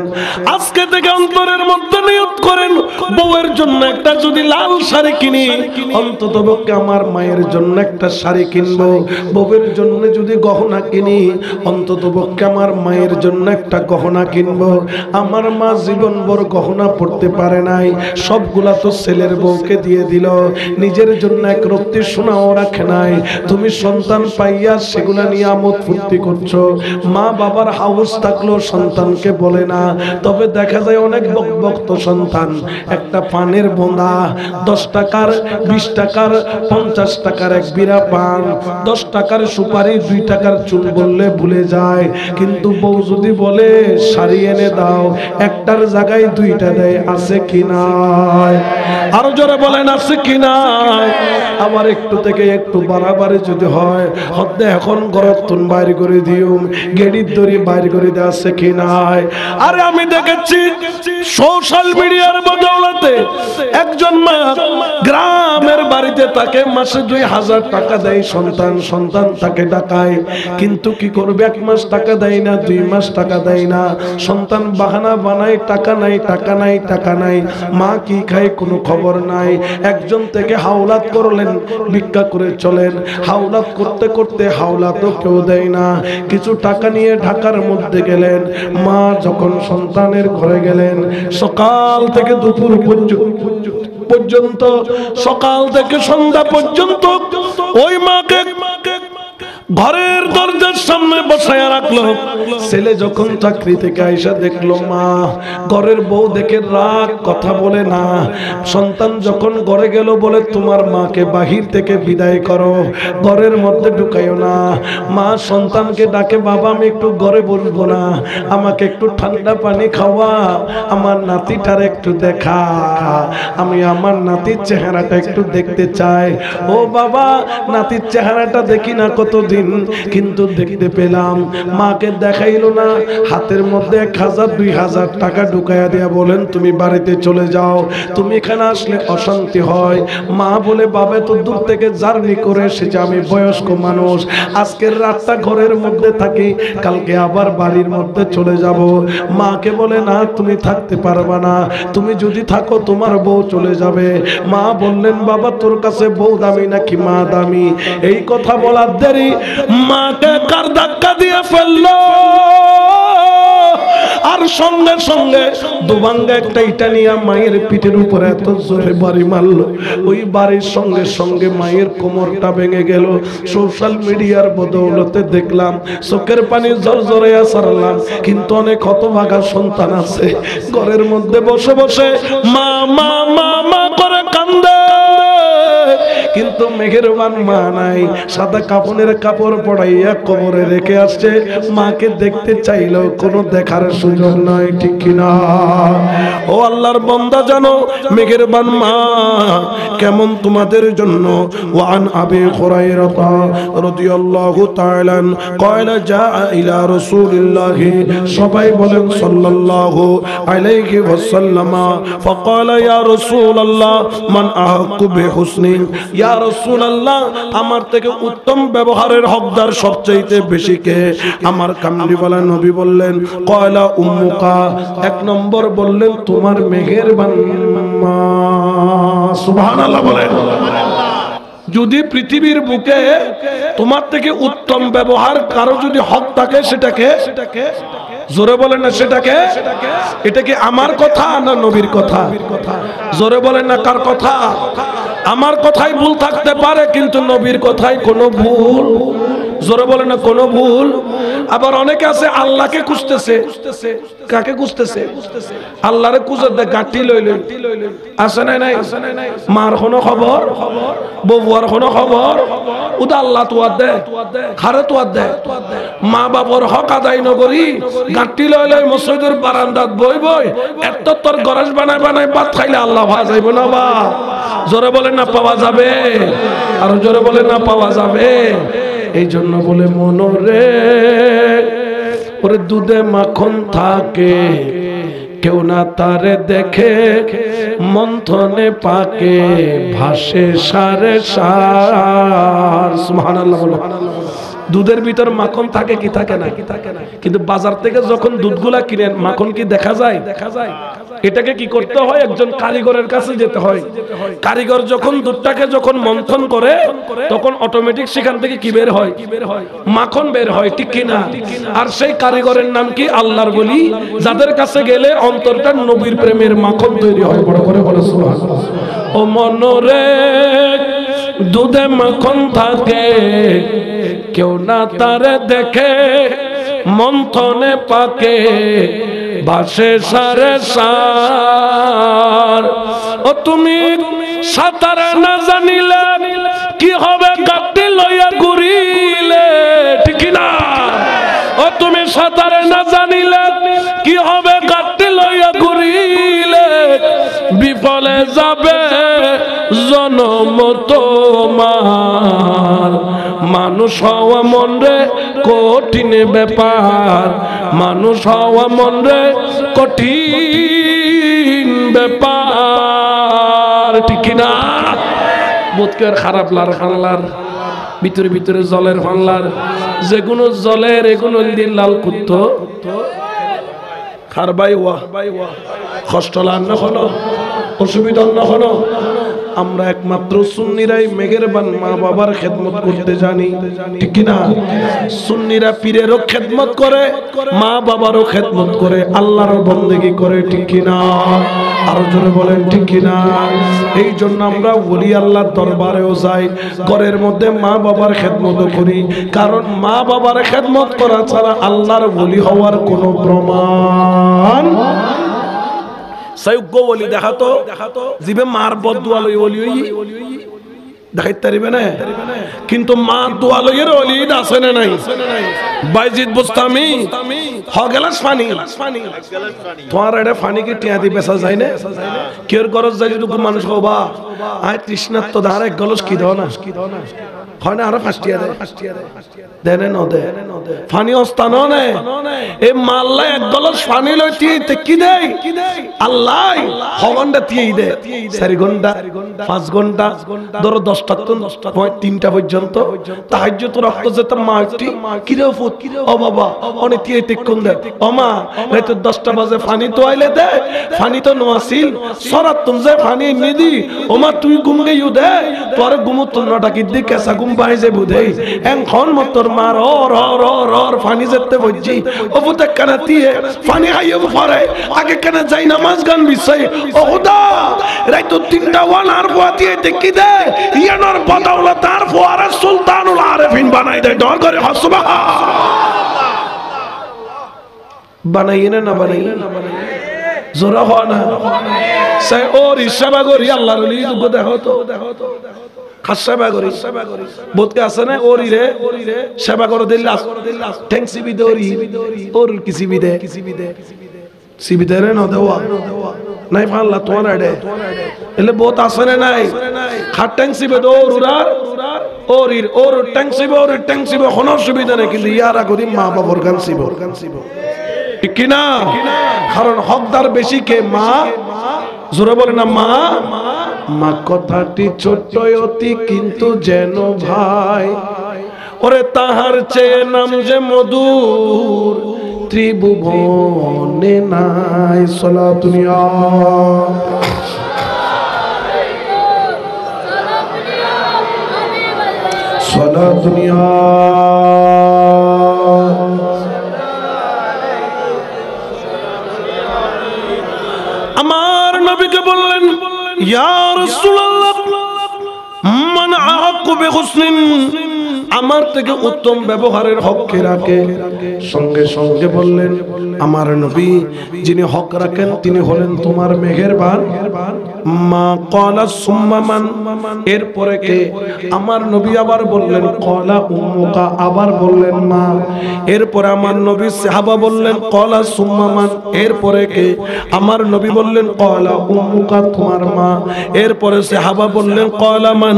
আজকে থেকে অন্তরের মধ্যে নিয়ত করেন, বউয়ের জন্য একটা যদি লাল শাড়ি কিনি, অন্ততপক্ষে আমার মায়ের জন্য একটা শাড়ি কিনবো। বউয়ের জন্য যদি গহনা কিনি, অন্ততপক্ষে আমার মায়ের জন্য একটা গহনা কিনবো। আমার মা জীবনভর গহনা পড়তে পারে নাই, সবগুলা তো ছেলের বউকে দিয়ে দিল, নিজের জন্য এক রত্তি সোনাও রাখে নাই। তুমি সন্তান পাইয়া সেগুলা নিয়ে আমোদ ফুর্তি করছো। মা বাবার হাউস থাকলেও সন্তানকে বলে না। তবে দেখা যায় অনেক বকবক্ত সন্তান, একটা পানের বোঁদা 10 টাকার, 20 টাকার, 50 টাকার এক বিড়া পান, 10 টাকার সুপারি, 2 টাকার চুল বললে ভুলে যায়। কিন্তু বউ যদি বলে শাড়ি এনে দাও, একটার জায়গায় 2টা দেয়। আছে কি নাই? আরো জোরে বলেন আছে কি নাই? আবার একটু থেকে একটু বাড়াবাড়ি যদি হয়, হতে এখন গরতুন বাইরে করে দিও, গেড়ির দড়ি বাইরে করে দেওয়া। আছে কি নাই? আরে আমি দেখেছি সোশ্যাল মিডিয়ার বদৌলতে একজন মা গ্রামের বাড়িতে তাকে মাসে 2000 টাকা দেয় সন্তান, সন্তান তাকে ডাকায়। কিন্তু কি করবে, 1 মাস টাকা দেয় না, 2 মাস টাকা দেয় না। সন্তান বাহানা বানায়, টাকা নাই, টাকা নাই, টাকা নাই। মা কি খায় কোনো খবর নাই। একজন থেকে হাওলাত করলেন, ভিক্ষা করে চলেন। হাওলাত করতে করতে হাওলাতও কেউ দেয় না। কিছু টাকা নিয়ে ঢাকার মধ্যে গেলেন। মা যখন সন্তানের ঘরে গেলেন, সকাল থেকে দুপুর পর্যন্ত, সকাল থেকে সন্ধ্যা পর্যন্ত ওই মাকে ঘরের দরজার সামনে বসায়া রাখলো। ছেলে যখন চাকরি থেকে আইসা দেখলো মা ঘরের বউ দেখে রাগ, কথা বলে না। সন্তান যখন ঘরে গেল, বলে তোমার মাকে বাহির থেকে বিদায় করো, ঘরের মধ্যে ঢুকাইও না। মা সন্তানকে ডাকে, বাবা আমি একটু ঘরে বসবো না, আমাকে একটু ঠান্ডা পানি খাওয়া, আমার নাতিটার একটু দেখা, আমি আমার নাতির চেহারাটা একটু দেখতে চাই। ও বাবা, নাতির চেহারাটা দেখি না কতদিন, কিন্তু দেখতে পেলাম। মাকে দেখাইলো না, হাতের মধ্যে 1000-2000 টাকা ঢুকাইয়া দিয়া বলেন তুমি বাড়িতে চলে যাও, তুমি এখানে আসলে অশান্তি হয়। মা বলে বাবা তো দূর থেকে জার্নি করে এসেছে, আমি বয়স্ক মানুষ, আজকের রাতটা ঘরের মধ্যে থাকি, কালকে আবার বাড়ির মধ্যে চলে যাব। মাকে বলে না, তুমি থাকতে পারবা না, তুমি যদি থাকো তোমার বউ চলে যাবে। মা বললেন বাবা তোর কাছে বউ দামি নাকি মা দামি? এই কথা বলার দেরি মাকে কার ধাক্কা দিয়ে ফেললো, আর সঙ্গে সঙ্গে দুবাঙ্গা একটা ইটা নিয়ে মায়ের পিঠের উপরে এত জোরে বাড়ি মারলো, ওই বাড়ির সঙ্গে সঙ্গে মায়ের কোমরটা ভেঙে গেল। সোশ্যাল মিডিয়ার বদৌলতে দেখলাম, চোখের পানি জড়জড়াইয়া ছাড়লাম। কিন্তু অনেক হতভাগা সন্তান আছে, ঘরের মধ্যে বসে বসে মা মা মা মা করে কান্দে, কিন্তু মেহেরবান মা নাই। সাদা কাপড়ের কাপড় পড়াইয়া কবরে রেখে আসছে, মাকে দেখতে চাইলেও কোনো দেখার সুযোগ নাই, ঠিক কিনা? ও আল্লাহর বান্দা, জানো মেহেরবান মা কেমন তোমাদের জন্য। ওয়ান আবি হুরায়রা রাদিয়াল্লাহু তাআলা ক্বালা জাআ ইলা রাসূলিল্লাহি, সবাই বলেন সাল্লাল্লাহু আলাইহি ওয়াসাল্লাম, ফাকালা ইয়া রাসূলুল্লাহ মান আহাক্কু বিহুসনি, ইয়া রাসূলুল্লাহ আমার থেকে উত্তম ব্যবহারের হকদার সবচেয়ে বেশি কে? আমার কামলিওয়ালা নবী বললেন ক্বালা উম্মুকা, 1 নম্বর বললেন তোমার মেহেরবান মা। সুবহানাল্লাহ বলেন। যদি পৃথিবীর বুকে তোমার থেকে উত্তম ব্যবহার কারো যদি হক থাকে, সেটাকে জোরে বলেন না, সেটাকে, এটা কি আমার কথা না নবীর কথা? জোরে বলেন না কার কথা? আমার কথাই ভুল থাকতে পারে, কিন্তু নবীর কথাই কোনো ভুল। জোরে বলেন না কোনো ভুল। আবার অনেকে আছে আল্লাহকে খুঁজতেছে। কাকে খুঁজতেছে? আল্লাহরে খুঁজে দে গাঁটি লই লই আছে নাই নাই? মার কোনো খবর, বউয়ার কোনো খবর, উদা আল্লাহ তোয়ার দে, খারে তোয়ার দে। মা বাবার হক আদায় নকরি গাঁটি লই লই মসজিদের বারান্দাত বই বই এত তোর গরজ বানায় বানায় ভাত খাইলে আল্লাহ ভাজ যাইব না? বা জোরে বলে না পাওয়া যাবে, আর জোরে বলে না পাওয়া যাবে। এই জন্য বলে মনরে ওরে দুধে মাখন থাকে, কেউ না তারে দেখে মন্থনে পাকে, ভাসে সারে সার। সুবহানাল্লাহ বলো। দুধের ভিতর মাখন থাকে কি থাকে না? কিন্তু বাজার থেকে যখন দুধগুলা কিনেন মাখন কি দেখা যায়? এটাকে কি করতে হয়? একজন কারিগরের কাছে যেতে হয়। কারিগর যখন দুধটাকে যখন মন্থন করে তখন অটোমেটিক সেখান থেকে কি বের হয়? মাখন বের হয়, ঠিক কিনা? আর সেই কারিগরের নাম কি? আল্লাহর বলি, যাদের কাছে গেলে অন্তরটা নবীর প্রেমের মাখন তৈরি হয়। বড় করে বলে সুবহানাল্লাহ। ও মনরে দুধে মাখন থাকে, কেউ না তারে দেখে মন্থনে পাকে, ভাসে সারে সার। ও তুমি সাঁতার না জানিলে কি হবে গাঁটি লইয়া ঘুরিলে, ঠিক না? ও তুমি সাঁতার না জানিলে কি হবে গাঁটি লইয়া ঘুরিলে, বিফলে যাবে জনম তোমার। মানুষ হওয়া মন রে কঠিন ব্যাপার, মানুষ হওয়া মন রে কঠিন ব্যাপার, ঠিক না? বোধকের খারাপ লার ফানলার ভিতরে ভিতরে জলের ফানলার, যেগুলো জলের এগুলো দিন লাল কুত্ত খারবাই ওয়া কষ্ট লান না হলো, অসুবিধা না হলো। আমরা একমাত্র সুন্নিরাই মেঘের বান মা বাবার খেদমত করতে জানি, ঠিক না? সুন্নিরা পীরেরও খেদমত করে, মা বাবারও খেদমত করে, আল্লাহরও বন্দেগী করে, ঠিক না? আরো জোরে বলেন ঠিক না? এই জন্য আমরা ওলি আল্লাহর দরবারেও যাই, ঘরের মধ্যে মা বাবার খেদমত করি, কারণ মা বাবার খেদমত করা ছাড়া আল্লাহর ওলি হওয়ার কোনো প্রমাণ। সাইয়্যিদ ওলি দেখাতো জিবে মার বদদুয়া লই ওলি দেখাইতে পারিবে না, কিন্তু মা দোয়া লইয়ের ওলি আছে না নাই? বাইজিদ বুস্তামি হ গেলাস পানি, তোমার এটা পানি কি টিয়া দি বেচা যায় না? কের গরজ যাই যদি মানুষ হবা আয় তৃষ্ণার তো ধার এক গলস কি দাও না, হয় না? আরো ফাঁসটিয়া দেয়, দেনে ন দে ফানি অস্তান নে এ মাল্লা এক গলস পানি লইতে কি দেয় আল্লাহ হগন্ডা তিয়াই দে 4 ঘন্টা 5 ঘন্টা ধরো 10টা তো 3টা পর্যন্ত তাহাজ্জুদ রক্ত যেত মা একটি কিরে ফুত ও বাবা অনে তিয়াই তে কোন দে ও মা রাত 10টা বাজে পানি তো আইলে দে পানি তো নোয়াসিল সরাত তুম যে পানি নিদি ও মা তুই ঘুম গইউ দে তোর ঘুমত নটা কি দি কেসা ঘুম পাই যে বুঝে এখন মতর মার ওর ওর ওর ওর পানি যেতে বজি ও ফুতে কানা দিয়ে পানি আইও পরে আগে কেন যাই নামাজ গান বিছাই ও খোদা রাত 3টা ওয়ান আর বুয়াতিয়ে দেখি দে ইয়ানোর বদৌলত তার ফুয়ারে সুলতানুল আরিফিন বানাই দে ডর করে সুবহানাল্লাহ বানাইয়ে না বানাইয়ে জোরা হয় না সে ওর ইশাবা করি আল্লাহর ওলি দুগো দেখো তো খাসবা করি বোধকে আছে না ওরি রে সেবা করে দিল্লা ট্যাঙ্কসি বিদে ওরি ওর কিসি বিদে সিবিদে রে ন দেওয়া নাই পাল্লা তোমার আড়ে এলে বহুত আছে না নাই খাট ট্যাঙ্কসি বিদে ওরুরার ওরির ওর ট্যাঙ্কসি ওর ট্যাঙ্কসি কোনো সুবিধা নেই কিন্তু ইয়ারা করি মা বাবার গান সিব ঠিক কি না কারণ হকদার বেশি কে মা জোরে বলে না মা মা কথাটি ছোট্ট অতি কিন্তু যেন ভাই ওরে তাহার চেয়ে নাম যে মধুর ত্রিভুবনে নাই সালাতুনিয়া সালাতুনিয়া আমার নবীকে বললেন ইয়া রাসূলুল্লাহ মান আহাক্কু বিহুসনিন আমার থেকে উত্তম ব্যবহারের হককে রাখে। সঙ্গে সঙ্গে বললেন আমার নবী যিনি হক রাখেন তিনি হলেন তোমার মেহেরবান মা। ক্বালা সুম্মা মান, এরপরে কে? আমার নবী আবার বললেন ক্বালা উম্মুকা, আবার বললেন মা। এরপরে আমার নবী সাহাবা বললেন ক্বালা সুম্মা মান, এরপরে কে? আমার নবী বললেন ক্বালা উম্মুকা, তোমার মা। এরপরে সাহাবা বললেন ক্বালা মান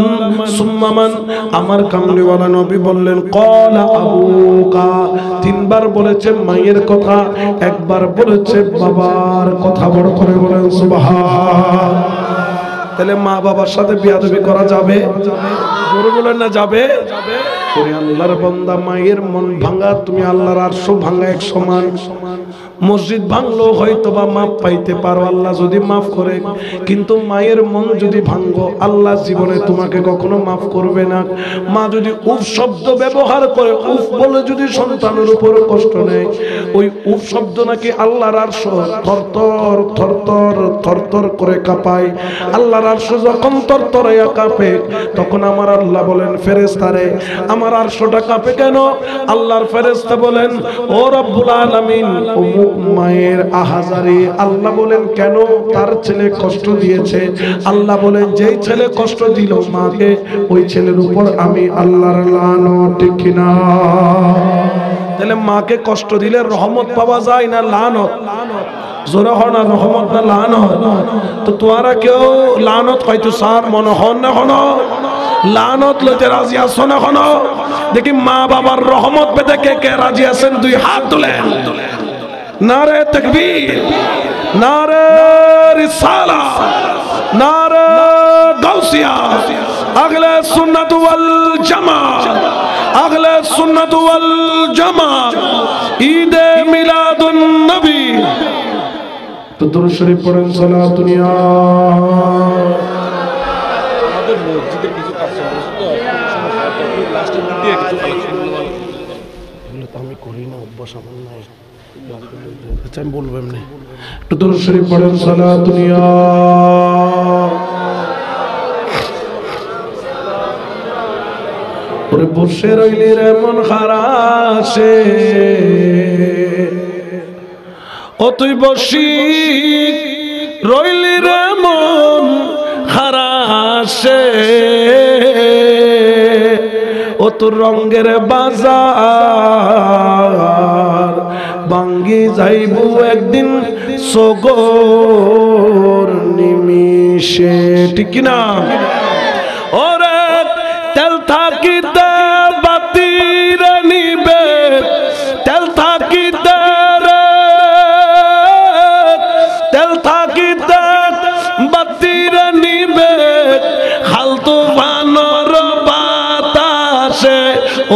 সুম্মা মান। আমার কামলিওয়ালা নবী বললেন ক্বালা আবুকা। তিনবার বলেছে মায়ের কথা, একবার বলেছে বাবার কথা। বড় করে বলেন সুবহান। তাহলে মা বাবার সাথে বিয়াদবি করা যাবে? জোরে বলেন না যাবে? আল্লাহর বান্দা মায়ের মন ভাঙা, তুমি আল্লাহর আরশ ভাঙা এক সমান। মসজিদ ভাঙলো হয়তো বা মাফ পাইতে পারো, আল্লাহ যদি মাফ করে, কিন্তু মায়ের মন যদি ভাঙো আল্লাহ জীবনে তোমাকে কখনো মাফ করবে না। মা যদি উফ শব্দ ব্যবহার করে, উফ বলে যদি সন্তানের উপর কষ্ট নেয়, ওই উফ শব্দ নাকি আল্লাহর আরশ থরথর থরথর থরথর করে কাঁপায়। আল্লাহর আরশ যখন থরথরাইয়া কাঁপে তখন আমার আল্লাহ বলেন ফেরেশতারে আমার আরশটা কাঁপে কেন? আল্লাহর ফেরেশতা বলেন ও রব্বুল আলামিন, মায়ের আহাজারি। আল্লাহ বলেন কেন? তার ছেলে কষ্ট দিয়েছে। আল্লাহ বলেন যেই ছেলে কষ্ট দিল মাকে, ওই ছেলের উপর আমি আল্লাহর লানত। ঠিক কিনা? তাহলে মাকে কষ্ট দিলে রহমত পাওয়া যায় না লানত? জোরে হন না রহমত না লানত? তো তোমরা কেউ লানত হয়তো স্যার মনে হন না, হন লানত লইতে রাজি আছো না? হন দেখি মা বাবার রহমত পেতে কে কে রাজি আছেন? দুই হাত তুলেন। নারে তাকবীর, নারে রিসালাত, নারে গাউসিয়া, আগলে সুন্নাত ওয়াল জামাত, আগলে সুন্নাত ওয়াল জামাত, ঈদে মিলাদুন নবী। তো দুরূদ শরীফ পড়েন সালাতুন ইয়া। আমাদের মসজিদের কিছু কাজ চলছে তো লাস্টের দিক দিয়ে কিছু কালেকশন এগুলো তো আমি করি না, অভ্যাস আমার নাই। আচ্ছা আমি বলবো এমনি। একটু দুরূদ শরীফ পড়েন সালাতুন ইয়া। ওরে বসে রইলি রে মন খারাসে, ও তুই বসি রইলি রে মন খারাসে, ও তোর রঙের বাজার ভাঙ্গি যাইবু একদিন সগর নিমিষে। ঠিক কিনা? ওরে তেল থাকিতে বাতিরে নিবে, তেল থাকিতে রে, তেল থাকিতে বাতিরে নিবে, হালতু বানর বাতাসে,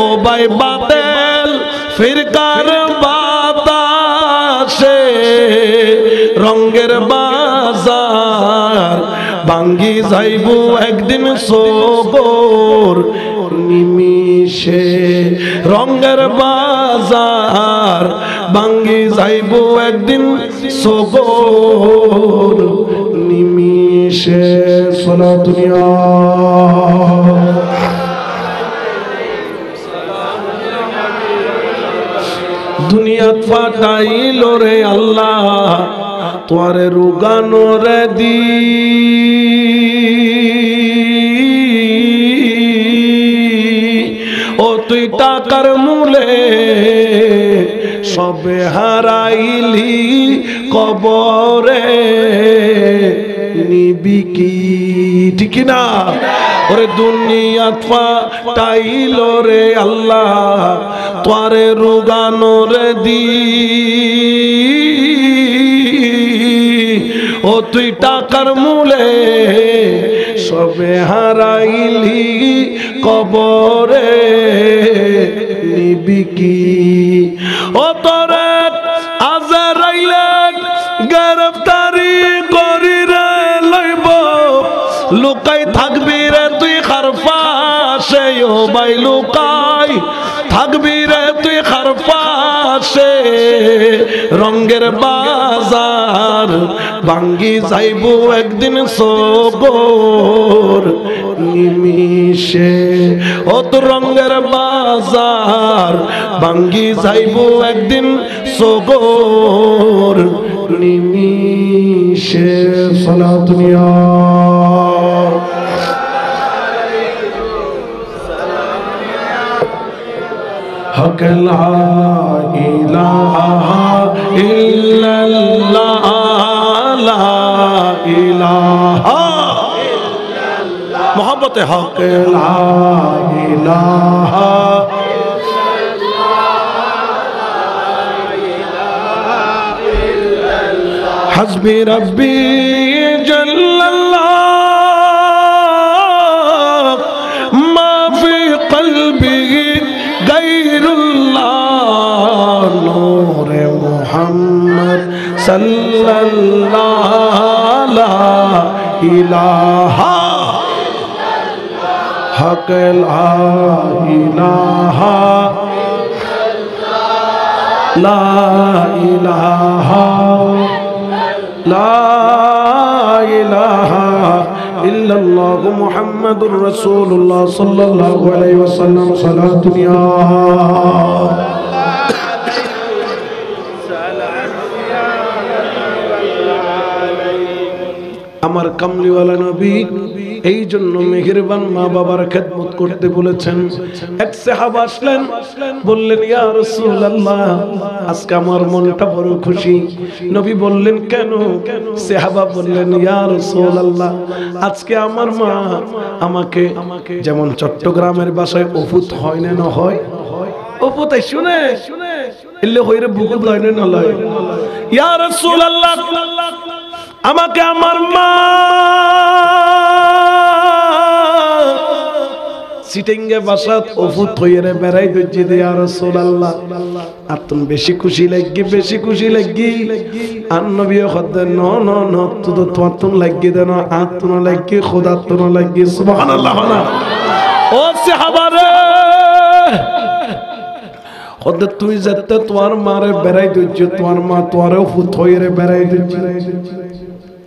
ও ভাই বাতেল ফিরকার বাতাসে, রঙের বাজার ভাঙ্গি যাইবু একদিন সগর নিমিষে। রঙের বাজার ভাঙ্গি যাইবু একদিন সগর নিমিষে। সালাতুন ইয়া। দুনিয়াত ফাটাইল রে আল্লাহ তোরে রুগানো রে দি, ও তুই টাকার মূলে সবে হারাইলি, কবরে নিবি কি? ঠিক না? ওরে দুনিয়াত ফাটাইল রে আল্লাহ তোরে রুগানো রে দি, ও তুই টাকার মূলে সবে হারাইলি, কবরে নিবি কি? ও তোরে আজরাইলে গ্রেফতারি করি রে লইব, লুকাই থাকবি রে তুই খারফাসে, ও ভাই লুকাই থাকবি রে তুই খারফাসে, রঙ্গের বাজার ভাঙ্গি যাইব একদিন সগর নিমিষে ও তো রঙ্গের বাজার ভাঙ্গি যাইব একদিন সগর নিমিষে সালাতুনিয়া হক লা ইলাহা ইল্লাল্লাহ লা ইলাহা ইল্লাল্লাহ মোহব্বতে হক লা ইলাহা ইল্লাল্লাহ হাসবি রাব্বি জাল্লাল্লাহ মা ফি কলবি গায়রুল্লাহ নূরে মুহাম্মদ সাল্লাল্লাহু লা ইলাহা হক লা ইলাহা লা ইলাহা লা ইলাহা ইল্লাল্লাহ মুহাম্মাদুর রাসূলুল্লাহ সাল্লাল্লাহু আলাইহি ওয়াসাল্লাম সালাতুনিয়া আমার কামলিওয়ালা নবী এই জন্য মেহেরবান মা বাবার খেদমত করতে বলেছেন। এক সাহাবা আসলেন, বললেন ইয়া রাসূলুল্লাহ আজকে আমার মনটা বড় খুশি। নবী বললেন কেন? সাহাবা বললেন ইয়া রাসূলুল্লাহ আজকে আমার মা আমাকে যেমন চট্টগ্রামের ভাষায় ওফুত হয় না না হয় ওফুত শুনে ইল্লে হইরে বুকুত লয় না লয়। ইয়া রাসূলুল্লাহ আমাকে আমার মা সিটিংয়ে বাসাত ওফুত হইরে বেড়াই দজ্জি দে ইয়া রাসূলুল্লাহ আর তুমি বেশি খুশি লাগি আর নবী খদ্দ নো নো নো তো তোমার লাগি দেন আর তুমি লাগি খোদা তুমি লাগি সুবহানাল্লাহ না ও সাহাবারে খদ্দ তুই যেতে তোমার মারে বেড়াই দজ্জি তোমার মা তোমারে ওফুত হইরে বেড়াই দজ্জি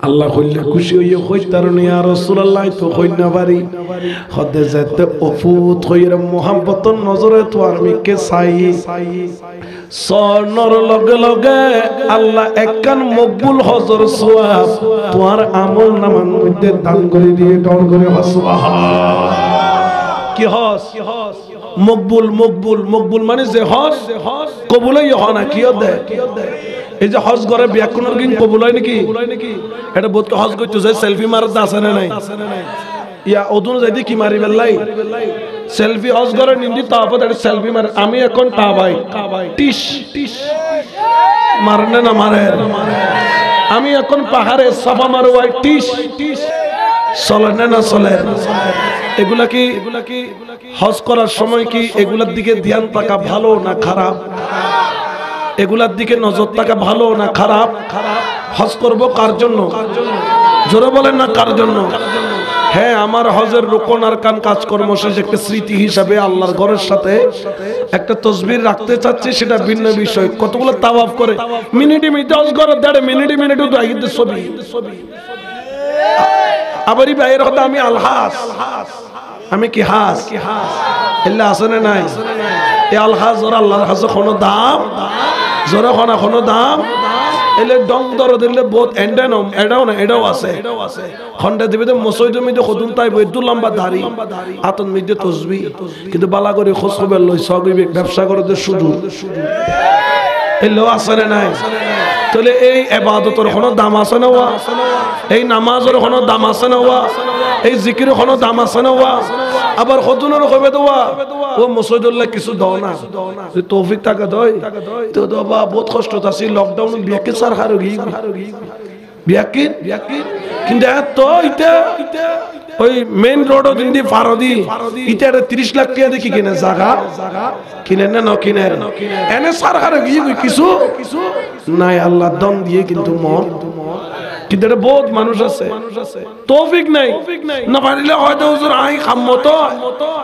আল্লাহ কইলে খুশি হইয়া কইতারন ইয়া রাসূলুল্লাহ তো কই না পারি খদে যেতে ওফুত হইরে মোহাম্মতন নজরে তো আমি কে চাই সনর লগে লগে আল্লাহ একখান মকবুল হজর সওয়াব তোমার আমল নামার মধ্যে দান করে দিয়ে দান করে সুবহানাল্লাহ। কি হজ মকবুল মানে যে হজ কবুলই হয় না কি দে এই যে হজ করে ব্যাকুনের কিং কবুল হয় নাকি এটা বহুত হজ করতে যায় সেলফি মারতে আছে না নাই ইয়া ওদুন যাইদি কি মারি বেলাই সেলফি হজ করে নিন্দি তারপর এটা সেলফি মার আমি এখন তাবাই টিশ মারনে না মারে আমি এখন পাহাড়ে সাফা মারওয়াই টিশ চলে না চলে এগুলা কি হজ করার সময় কি এগুলার দিকে ধ্যান থাকা ভালো না খারাপ? এগুলার দিকে নজর থাকা ভালো না খারাপ? হজ করব কার জন্য? জোরে বলেন না কার জন্য? হ্যাঁ আমার হজের রুকন আর কান কাজকর্ম শেষ একটা স্মৃতি হিসাবে আল্লাহর ঘরের সাথে একটা তসবির রাখতে চাচ্ছি, সেটা ভিন্ন বিষয়। কতগুলো তাওয়াফ করে মিনিটে হজ করে 1.5 মিনিটে তো আইতে ছবি আবারই বাইরের কথা আমি আলহাস আমি কি হাস এল্লা আছে না নাই? এই আলহাস ওর আল্লাহর কাছে কোনো দাম জোরে কোনো দাম এলে ডং দর দিলে বহুত এডাও আছে খন্ডে দিবে তো মসজিদ মিদে খদুম তাই বইদু লম্বা দাড়ি আতন মিদে তসবিহ কিন্তু বালা করে খোঁজ খবর লই সগিবে ব্যবসা করে দে শুধু এলো আছে না নাই? তাহলে এই ইবাদতের কোনো দাম আছে না? এই নামাজের কোনো দাম আছে না? এই জিকিরের কোনো দাম আছে না? আবার খদুনের কবে দেওয়া ও মসজিদুল্লাহ কিছু দাও না তৌফিক টাকা দই তো বাবা বহুত কষ্ট আছে লকডাউন বিয়াকে সার হারো গি বিয়াকে কিন্তু এত এটা ওই মেইন রোড দিনদি ফারদি এটা 30 লাখ টাকা দেখি কিনে জায়গা কিনে না কিনে এনে সার হারো গি কিছু নাই আল্লাহ দম দিয়ে কিন্তু মন কিন্তু এটা বহুত মানুষ আছে তৌফিক নাই না পারিলে হয়তো হুজুর আই খামো তো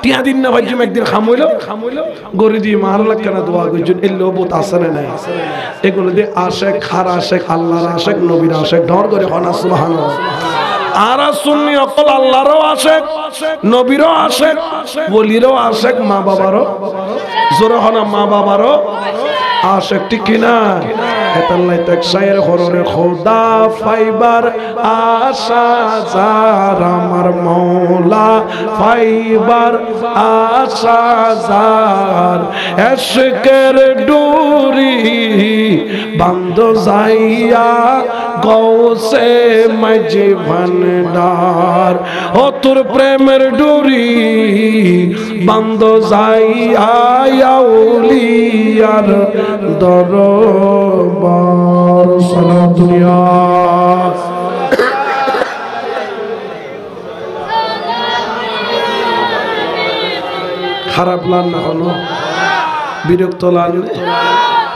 টিয়া দিন না ভাইজুম একদিন খামইলো গরি দি মার লাগনা দোয়া কইছেন এলো বহুত আছে না নাই এগুলো দিয়ে আশিক খার আশিক আল্লাহর আশিক নবীর আশিক ঢর করে হনা সুবহানাল্লাহ আর সুন্নি অকল আল্লাহরও আশিক নবীরও আশিক ওলিরও আশিক মা বাবারও জোরে হনা মা বাবারও আশিক ঠিক কিনা এতাল্লাই তাক শায়ের হররে খোদা ফাইবার আশা যার আমার মওলা ফাইবার আশা যার এশকের ডুরি বান্ধ যাইয়া গৌসে মাঝি ভান্ডার ও তোর প্রেমের ডুরি বান্ধ যাইয়া আউলিয়ার দরবার সালাতুনিয়া খারাপ লান না হলো বিরক্ত লান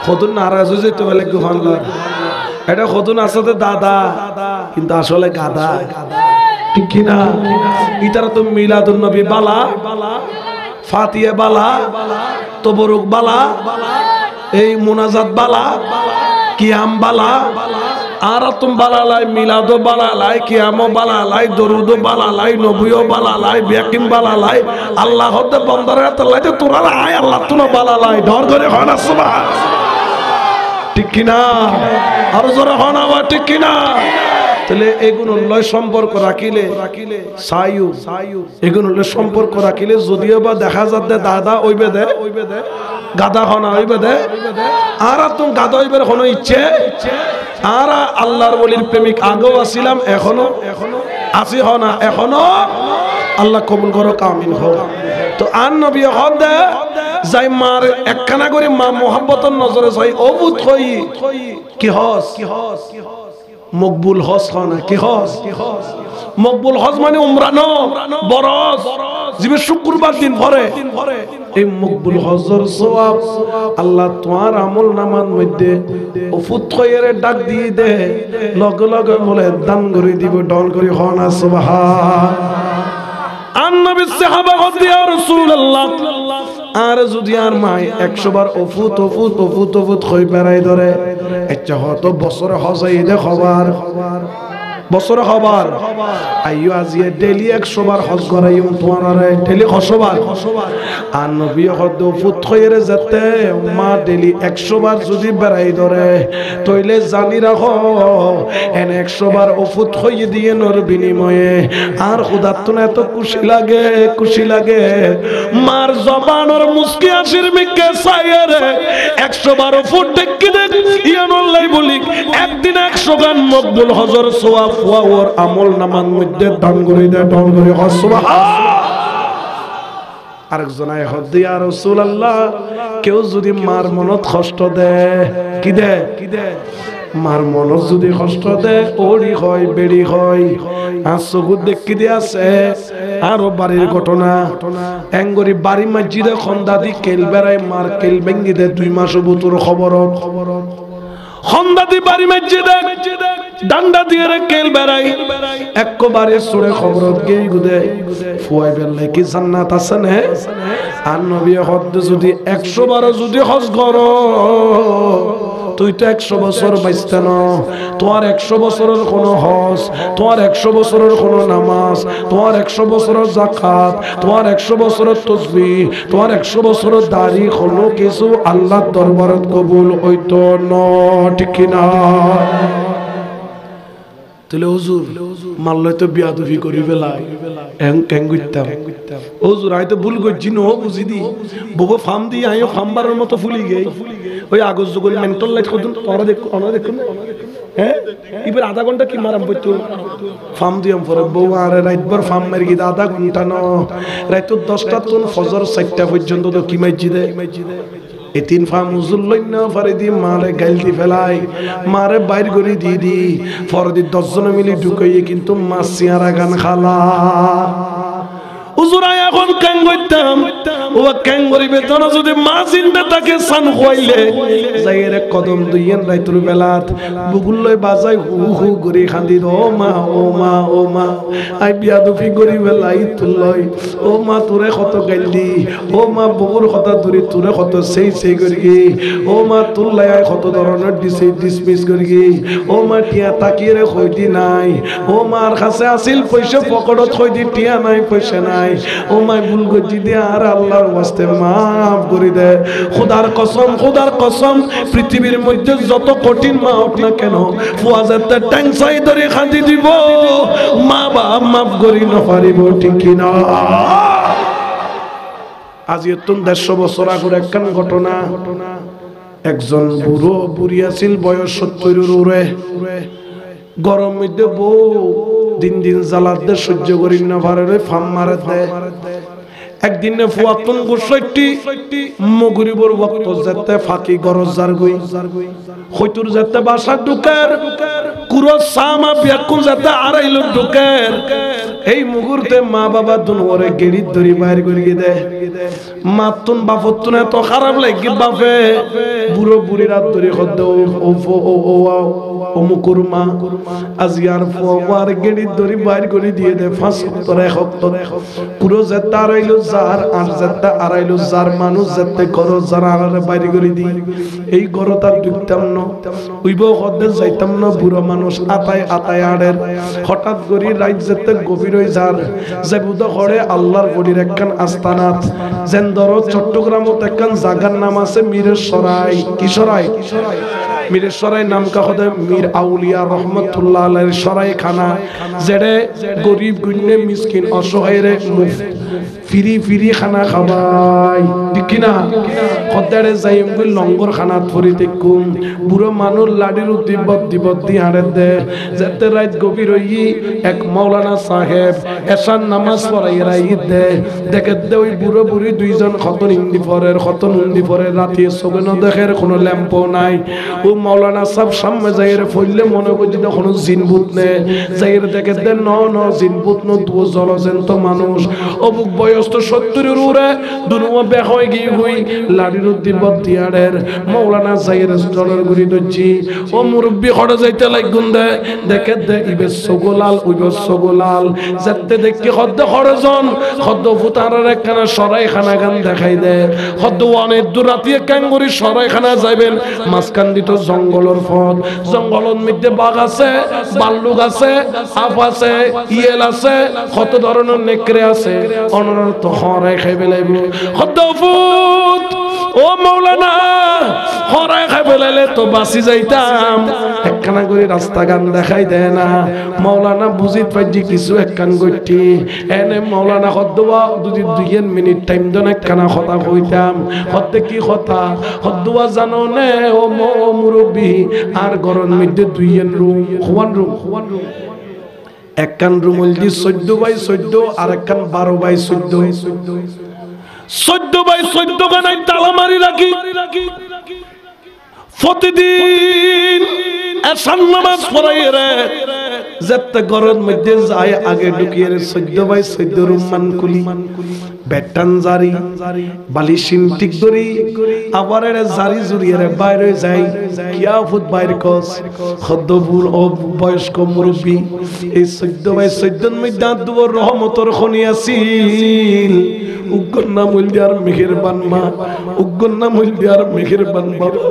কতদিন নারাজ হয়ে যেতে বলে গুহানলার এটা কতদিন আসতে দাদা কিন্তু আসলে গাদা ঠিক কিনা ইতারা তো মিলাদুন নবী বালা ফাতিহা বালা তবরুক বালা এই মুনাজাত বালা কিয়াম বালা আর তুম বালালাই মিলাদো বালালাই কিয়ামো বালালাই দরুদো বালালাই নবীও বালালাই বিয়াকিম বালালাই আল্লাহ হতে বন্দরে আল্লাহ তো তোরা আয় আল্লাহ তুনো বালালাই ধর করে হয় না সুবহান ঠিক কিনা আর জোরে হয় না ঠিক কিনা তাহলে এগুলো লয় সম্পর্ক রাখিলে সায়ু এগুলো সম্পর্ক রাখিলে যদিও বা দেখা যাচ্ছে দাদা ওইবে দে গাদা হনা ওইবে দে আর তুমি গাদা ওইবার কোনো ইচ্ছে আর আল্লাহর ওলির প্রেমিক আগেও আসিলাম এখনো আসি হনা এখনো আল্লাহ কবুল করো কামিল হোক তো আর নবী হদ দে যাই মার একখানা করে মা মোহাব্বতের নজরে যাই অবুত হই কি হস মকবুল হজ খানা কি হজ মকবুল হজ মানে উমরা ন বরস জিবে শুক্রবার দিন ভরে এই মকবুল হজর সওয়াব আল্লাহ তোমার আমল নামার মধ্যে উফুত কইরে ডাক দিয়ে দে লগে লগে বলে দান করে দিব ডল করে হনা সুবহান আন নবী সাহাবা গদি ইয়া রাসূলুল্লাহ আর যদি আর মাই 100 বার অফুত কই বেড়াই ধরে আচ্ছা হতো বছরে হজাই দে খবর বছরে খবর আইও আজিয়ে ডেলি 100 বার হজ করাইম তোমার আরে ডেলি 100 বার আর নবী হদ অফুত কইরে যেতে মা ডেলি 100 বার যদি বেড়াই ধরে তইলে জানি রাখো এন 100 বার অফুত কই দিয়ে নর বিনিময়ে আর খোদা তো এত খুশি লাগে মার জবানর মুস্কি আসির মিকে সাইরে 100 বার অফুত দেখি দেখ ইয়ানুল্লাহ বলি একদিন 100 গান মকবুল হজর সওয়াব ওর আমল নামার মধ্যে দান করে দেয় দান করে সুবহান আরেকজন আয় হদ ইয়া রাসূলুল্লাহ কেউ যদি মার মনত কষ্ট দেয় কি দেয় মার মনত যদি কষ্ট দেয় ওড়ি হয় বেড়ি হয় আর চকুত দেখি দিয়ে আছে আরো বাড়ির ঘটনা এঙ্গরি বাড়ি মসজিদে খন্দা দি কেল বেড়ায় মার কেল ভেঙ্গি দেয় 2 মাস বুতুর খবর খন্দা দি বাড়ি মসজিদে ডান্ডা দিয়ে কেল বেড়াই একবারে সুরে খবর গেই গুদে ফুয়াই বেললে কি জান্নাত আছে না আর নবী হদ যদি 100 বার যদি হজ করো তুই তো 100 বছর বাইস্তা না তোমার 100 বছরের কোনো হজ তোমার 100 বছরের কোনো নামাজ তোমার 100 বছরের যাকাত তোমার 100 বছরের তাসবিহ তোমার 100 বছরের দাড়ি কোনো কিছু আল্লাহর দরবারত কবুল হইতো না ঠিক না তাহলে হুজুর মাল্লাই তো বিয়াদবি করি বেলায় কেন করতাম হুজুর আই তো ভুল করছি নো বুঝি দি বগো ফার্ম দিয়ে আইও ফার্মবারের মতো ফুলি গে ওই আগজ যুগের মেন্টাল লাইট কতদিন তোরা দেখুন হ্যাঁ এবার আধা ঘন্টা কি মারাম পড়তো ফার্ম দিয়াম পরে বউ আর রাতভর ফার্ম মারি গিয়ে আধা ঘন্টা ন রাত 10টা তুন ফজর 4টা পর্যন্ত তো কি মাইজি দে এই 3 ফার্ম হুজুর লই না পারে দি মারে গাইল দি ফেলাই মারে বাইর করে দি পরে দি 10 জন মিলি ঢুকাইয়ে কিন্তু মাছ সিয়ারা গান খালা হুজুরাই এখন ক্যাং করতাম ও ক্যাং করিবে তোরা যদি মা জিন্দা তাকে সান খোয়াইলে যাইরে কদম দুইয়েন রাইতুর বেলাত বুগুল লই বাজাই হু হু গরি খান্দি ও মা ও মা ও মা আই বিয়া দুফি গরি বেলাই তুলই ও মা তোরে কত গাইলি ও মা বুগুর কথা তুরি তোরে কত সেই করি ও মা তুললাই আই কত ধরনের ডিসমিস করি ও মা টিয়া তাকিয়ে রে কইতি নাই ও মার কাছে আসিল পয়সা পকেটত কইতি টিয়া নাই পয়সা নাই ও মা ভুল গজি দে আর আল্লাহর ওয়াস্তে maaf করে দে খোদার কসম পৃথিবীর মধ্যে যত কঠিন মা হোক না কেন ফুয়াজাতে ট্যাংসাই ধরে খাঁদি দিব মা বাপ মাফ করি না পারিব ঠিক কি না আজ এতন 150 বছর আগের একখান ঘটনা একজন বুড়ো বুড়ি আছিল বয়স 70 এর উপরে গরম মধ্যে বউ দিন দিন জ্বালাতে সহ্য করি না পারে ফাম মারে দেয় একদিন ফুয়াতুন গোসাইটি মগরিবর ওয়াক্ত যেতে ফাঁকি গরজার গই হইতুর যেতে বাসা ঢুকার কুরো সামা বিয়াকুন যেতে আড়াইল ঢুকার এই মুহূর্তে মা বাবা দুনরে গেড়ি ধরি বাইর করে দে মাতুন বাপতুন এত খারাপ লাগি বাপে বুড়ো বুড়ি রাত ধরে খদ ও মুকুরমা আজ ইয়ার ফুয়ার গেড়ি ধরি বাইর করে দিয়ে দে 5 সপ্তাহ 1 সপ্তাহ কুরো যেতে আড়াইল যার আর যেতে আড়াইল যার মানুষ যেতে করো যারা আড়ারে বাইর করে দি এই গরতা ঢুকতাম না উইব খদে যাইতাম না বুড়ো মানুষ আতায় আড়ের হঠাৎ করি রাত যেতে গভীর হই যার যে বুধ করে আল্লাহর বডির একখান আস্তানাত যেন ধরো চট্টগ্রামত একখান জাগার নাম আছে মিরেশ্বরাই কিশোরাই মিরেশ্বরাই নাম কাহদে মীর আউলিয়া রহমতুল্লাহ আলাইহির সরাই খানা যেড়ে গরিব গুণে মিসকিন অসহায়রে ফিরি খানা খাবাই ঠিক না কদারে যাইম গই লঙ্গর খানাত ফরি দেখুম বুড়ো মানুষ লাডির উদ্দিবদ্দি হাড়ে দে যেতে রাত গভীর হই এক মাওলানা সাহেব এশার নামাজ পড়াই রাইত দে দেখে দে ওই বুড়ো বুড়ি দুইজন খতন উন্দি পরের রাতে সগন দেখের কোনো ল্যাম্পো নাই ও মাওলানা সাহেব সামনে যাইরে ফইলে মনে করি যে কোনো জিনভূত নে যাইরে দেখে দে ন জিনভূত ন দুও জলজন্ত মানুষ অবুক বয়স তো 70 এর উপরে দুনুয়া বেখ হয়ে গিয়ে হই লাড়ির উদ্দিবদ্দি আড়ের মাওলানা যাইরে জলের গুড়ি দচ্ছি ও মুরব্বি খড়ে যাইতে লাগুন দে দেখে দে ইবে সগলাল উইবে সগলাল যেতে দেখি খদ্দ খড়জন খদ্দ ফুতারের একখানা সরাইখানা গান দেখাই দে খদ্দ অনেক দূর রাতে ক্যাঙ্গুরি সরাইখানা যাইবেন মাঝখান দিত জঙ্গলের পথ জঙ্গলের মধ্যে বাঘ আছে বাল্লুক আছে সাপ আছে ইয়েল আছে কত ধরনের নেকড়ে আছে অনরত হরাই খাইবে লাইব খদ্দ ফুত ও মাওলানা হরাই খাইবে লাইলে তো বাঁচি যাইতাম একখানা করে রাস্তা গান দেখাই দেয় না মাওলানা বুঝিত পাইছি কিছু একখান গইটি এনে মাওলানা খদ্দবা যদি 2 মিনিট টাইম দেন একখানা কথা কইতাম হতে কি কথা খদ্দবা জানো নে ও মুরব্বি আর গরম মধ্যে 2 রুম খোয়ান রুম একখান রুম হইল 14 বাই 14 আর একখান 12 বাই 14 14 বাই 14 গানাই তালা মারি রাখি প্রতিদিন এশার নামাজ পড়াই রে যেতে গরম মধ্যে যায় আগে ঢুকিয়ে 14 বাই 14 রুম মানকুলি বেটান জারি বালিশিন ঠিক ধরি আবার এর জারি জুড়িয়ে বাইরে যাই কিয়া ফুট বাইরে কস খদ্দবুর ও বয়স্ক মুরব্বি এই 14 বাই 14 মধ্যে দুবর রহমতর খনি আছিল উগ্র নাম হইল মেহেরবান মা উগ্র নাম হইল মেহেরবান বাবা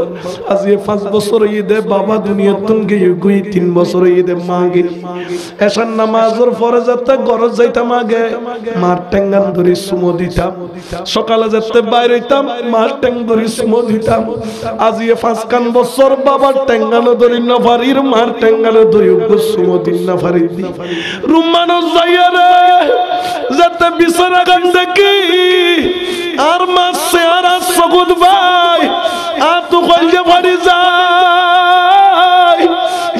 আজ 5 বছর ঈদে বাবা দুনিয়া তুন গিয়ে গুই 3 বছর ঈদে মা গে এশার নামাজের পরে যেতে গরজ যাইতাম আগে মার টেঙ্গান ধরে সুমো দিতাম সকালে যেতে বাইরে হইতাম মার টেং ধরে সুমো দিতাম আজ 5 বছর বাবার টেঙ্গানো ধরে না পারির মার টেঙ্গানো ধরে সুমো দিন না পারি রুমানো যাইয়া রে যেতে বিছানা গান দেখি আর মাসে আর সগুদ ভাই আর তো কইলে বাড়ি যায়